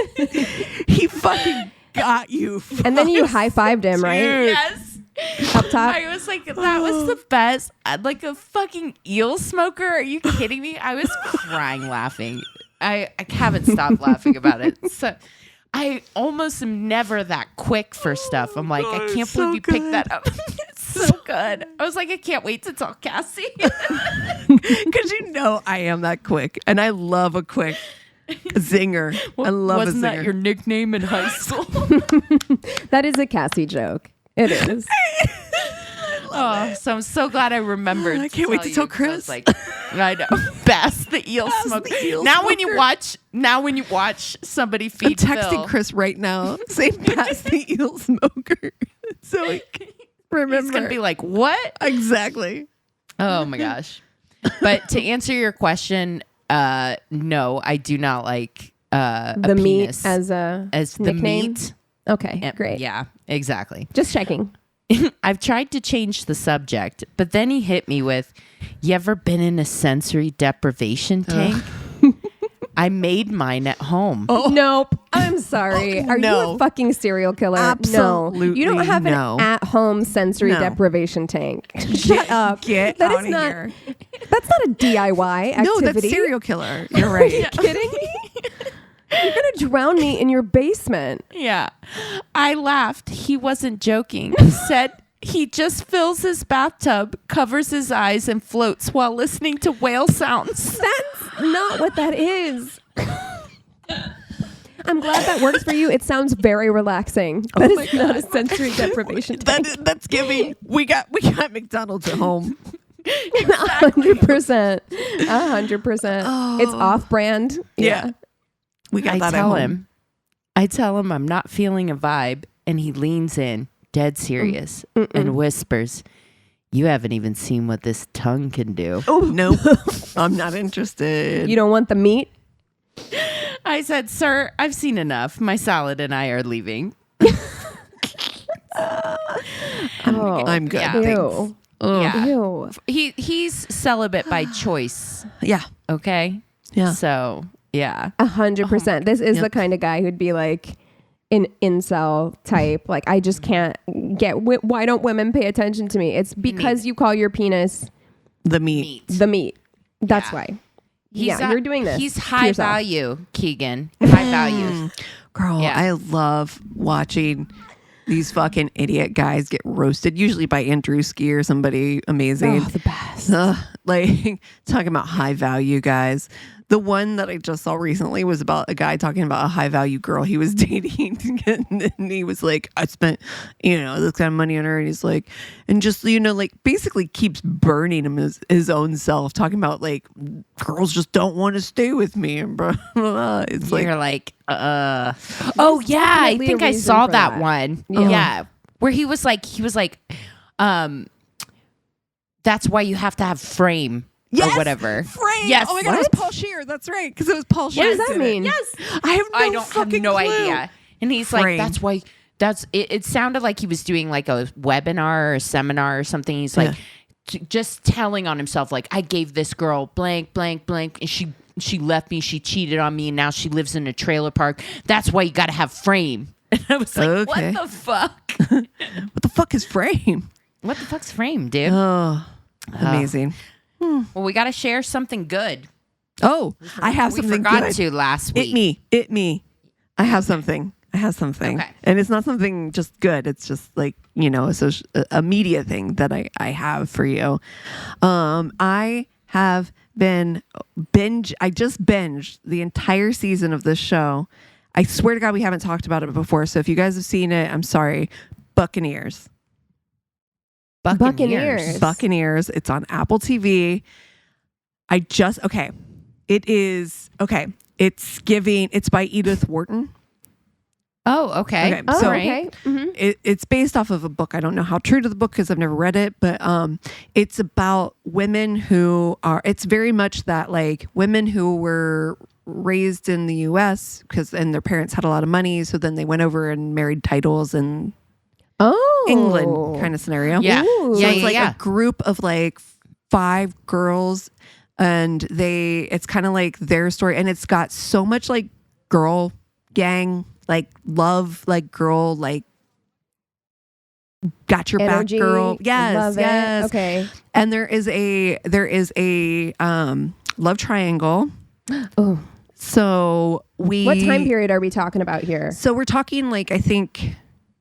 Speaker 1: He fucking got you.
Speaker 2: And then you high-fived him, right?
Speaker 3: Yes.
Speaker 2: Up top.
Speaker 3: I was like, that was the best. Like a fucking eel smoker. Are you kidding me? I was crying laughing. I haven't stopped laughing about it. So I almost am never that quick for stuff. I'm like, I can't believe you picked that up. It's so good. I was like, I can't wait to tell Cassie.
Speaker 1: Because you know I am that quick. And I love a quick zinger. I love
Speaker 3: Wasn't
Speaker 1: a zinger.
Speaker 3: that your nickname in high school?
Speaker 2: That is a Cassie joke. It is.
Speaker 3: Oh, so I'm so glad I remembered.
Speaker 1: I can't wait to tell Chris.
Speaker 3: I was like, I know. Bass the eel smoker. Now when you watch somebody feed
Speaker 1: I'm texting
Speaker 3: Phil,
Speaker 1: Chris right now saying pass the eel smoker. So I can remember.
Speaker 3: he's gonna be like, what?
Speaker 1: Exactly.
Speaker 3: Oh my gosh. But to answer your question, no, I do not like
Speaker 2: The
Speaker 3: a
Speaker 2: meat
Speaker 3: penis
Speaker 2: as
Speaker 3: the
Speaker 2: nickname?
Speaker 3: meat.
Speaker 2: Okay, great.
Speaker 3: Yeah, exactly.
Speaker 2: Just checking.
Speaker 3: I've tried to change the subject, but then he hit me with, you ever been in a sensory deprivation tank? I made mine at home.
Speaker 2: Oh. Nope. I'm sorry. Are you a fucking serial killer?
Speaker 1: Absolutely
Speaker 2: no. You don't have an
Speaker 1: no.
Speaker 2: at-home sensory deprivation tank. Shut up.
Speaker 1: Get
Speaker 2: That
Speaker 1: out
Speaker 2: is
Speaker 1: of
Speaker 2: not.
Speaker 1: here.
Speaker 2: That's not a DIY activity.
Speaker 1: No, that's serial killer. You're right.
Speaker 2: Are you kidding me? You're gonna drown me in your basement.
Speaker 3: Yeah. I laughed. He wasn't joking. He said he just fills his bathtub, covers his eyes, and floats while listening to whale sounds.
Speaker 2: That's not what that is. I'm glad that works for you. It sounds very relaxing. That is not a sensory deprivation tank.
Speaker 1: That's giving. We got McDonald's at home.
Speaker 2: 100%. 100%. It's off-brand. Yeah.
Speaker 1: We got
Speaker 3: I
Speaker 1: that
Speaker 3: tell
Speaker 1: at
Speaker 3: him, I tell him I'm not feeling a vibe, and he leans in, dead serious, and whispers, you haven't even seen what this tongue can do.
Speaker 1: Oh, no. I'm not interested.
Speaker 2: You don't want the meat?
Speaker 3: I said, sir, I've seen enough. My salad and I are leaving.
Speaker 1: I'm good.
Speaker 3: Yeah.
Speaker 1: Thanks.
Speaker 2: Ew.
Speaker 3: Yeah.
Speaker 2: Ew.
Speaker 3: He's celibate by choice.
Speaker 1: Yeah.
Speaker 3: Okay.
Speaker 1: Yeah.
Speaker 3: So, yeah.
Speaker 2: 100%. This is
Speaker 1: Yep.
Speaker 2: the kind of guy who'd be like an incel type. Like, I just can't get, why don't women pay attention to me? It's because you call your penis
Speaker 1: The meat.
Speaker 2: the meat. That's
Speaker 3: Yeah.
Speaker 2: why.
Speaker 3: He's
Speaker 2: you're doing this.
Speaker 3: He's
Speaker 2: to
Speaker 3: high
Speaker 2: yourself.
Speaker 3: value, Keegan. High value.
Speaker 1: Girl,
Speaker 3: Yeah.
Speaker 1: I love watching these fucking idiot guys get roasted, usually by Andrewski or somebody amazing.
Speaker 2: Oh, the best.
Speaker 1: Like talking about high value guys. The one that I just saw recently was about a guy talking about a high value girl he was dating. And he was like, I spent, this kind of money on her. And he's like, and just, like basically keeps burning him his own self, talking about like, girls just don't want to stay with me. And blah, blah, blah. It's
Speaker 3: You're
Speaker 1: like,
Speaker 3: oh yeah, I
Speaker 2: definitely
Speaker 3: think
Speaker 2: a
Speaker 3: I
Speaker 2: reason
Speaker 3: saw
Speaker 2: for
Speaker 3: that
Speaker 2: that.
Speaker 3: one.
Speaker 2: Yeah.
Speaker 3: Yeah. Where he was like, that's why you have to have frame or whatever.
Speaker 1: Frame.
Speaker 3: Yes.
Speaker 1: Oh my God, it was Paul Shear. That's right. Because it was Paul Shear.
Speaker 2: What does that mean?
Speaker 3: Yes.
Speaker 1: I don't
Speaker 3: have no
Speaker 1: clue.
Speaker 3: idea. And he's
Speaker 1: Frame.
Speaker 3: like, that's why. It sounded like he was doing like a webinar or a seminar or something. He's like, just telling on himself, like, I gave this girl blank, blank, blank, and she left me. She cheated on me, and now she lives in a trailer park. That's why you got to have frame. And I was like,
Speaker 1: Okay.
Speaker 3: what the fuck?
Speaker 1: What the fuck is frame?
Speaker 3: What the fuck's frame, dude?
Speaker 1: Oh, amazing.
Speaker 3: Well, we got to share something good.
Speaker 1: Oh, I have
Speaker 3: We
Speaker 1: something
Speaker 3: forgot
Speaker 1: good.
Speaker 3: to last week.
Speaker 1: It me. I have something.
Speaker 3: Okay.
Speaker 1: And it's not something just good. It's just like, a media thing that I have for you. I have been I just binged the entire season of this show. I swear to God, we haven't talked about it before. So if you guys have seen it, I'm sorry. Buccaneers.
Speaker 2: Buccaneers.
Speaker 1: It's on Apple TV. It's by Edith Wharton.
Speaker 3: Oh, okay.
Speaker 1: So
Speaker 2: okay.
Speaker 1: It's based off of a book. I don't know how true to the book because I've never read it, but it's about women who are. It's very much that like women who were raised in the U.S. and their parents had a lot of money, so then they went over and married titles and England kind of scenario.
Speaker 3: Yeah,
Speaker 1: so it's like a group of like 5 girls, and it's kind of like their story, and it's got so much like girl gang. Like love, like girl, like got your
Speaker 2: energy,
Speaker 1: back, girl. Yes,
Speaker 2: love
Speaker 1: yes.
Speaker 2: It. Okay.
Speaker 1: And there is a love triangle.
Speaker 2: Oh.
Speaker 1: So
Speaker 2: what time period are we talking about here?
Speaker 1: So we're talking like I think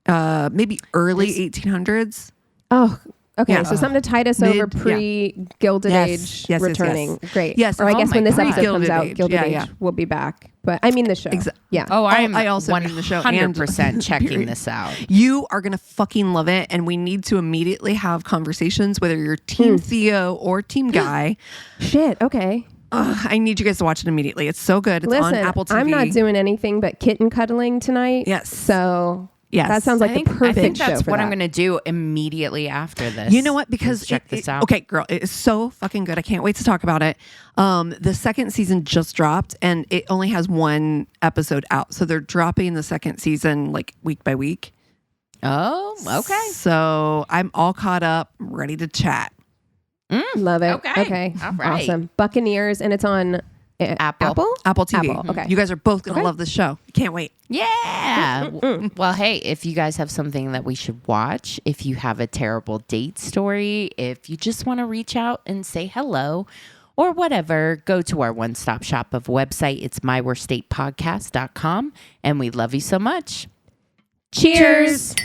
Speaker 1: maybe early 1800s.
Speaker 2: Oh. Okay, so something to tide us over pre-Gilded Age returning.
Speaker 1: Yes.
Speaker 2: Great.
Speaker 1: Yes.
Speaker 2: Or I guess when this episode comes out,
Speaker 1: Age.
Speaker 2: Gilded Age will be back. But I mean the show. Yeah.
Speaker 3: Oh,
Speaker 1: I also mean the show.
Speaker 3: 100% checking this out.
Speaker 1: You are going to fucking love it. And we need to immediately have conversations, whether you're Team Theo or Team Guy.
Speaker 2: Shit, okay.
Speaker 1: I need you guys to watch it immediately. It's so good. It's on Apple TV.
Speaker 2: I'm not doing anything but kitten cuddling tonight.
Speaker 1: Yes.
Speaker 2: So...
Speaker 1: Yes.
Speaker 2: That sounds like the perfect show.
Speaker 3: I think that's
Speaker 2: for
Speaker 3: what
Speaker 2: that.
Speaker 3: I'm going to do immediately after this.
Speaker 1: You know what? Because
Speaker 3: check this out.
Speaker 1: Okay, girl, it is so fucking good. I can't wait to talk about it. The second season just dropped, and it only has 1 episode out, so they're dropping the second season like week by week.
Speaker 3: Oh, okay.
Speaker 1: So I'm all caught up, ready to chat.
Speaker 2: Love it.
Speaker 3: Okay.
Speaker 2: Okay.
Speaker 3: All right.
Speaker 2: Awesome. Buccaneers, and it's on
Speaker 3: Apple
Speaker 1: TV.
Speaker 2: Apple. Okay.
Speaker 1: You guys are both gonna love this show. Can't wait.
Speaker 3: Yeah. Well, hey, if you guys have something that we should watch, if you have a terrible date story, if you just want to reach out and say hello or whatever, go to our one-stop shop of website. It's myworstdatepodcast.com, and we love you so much.
Speaker 2: Cheers.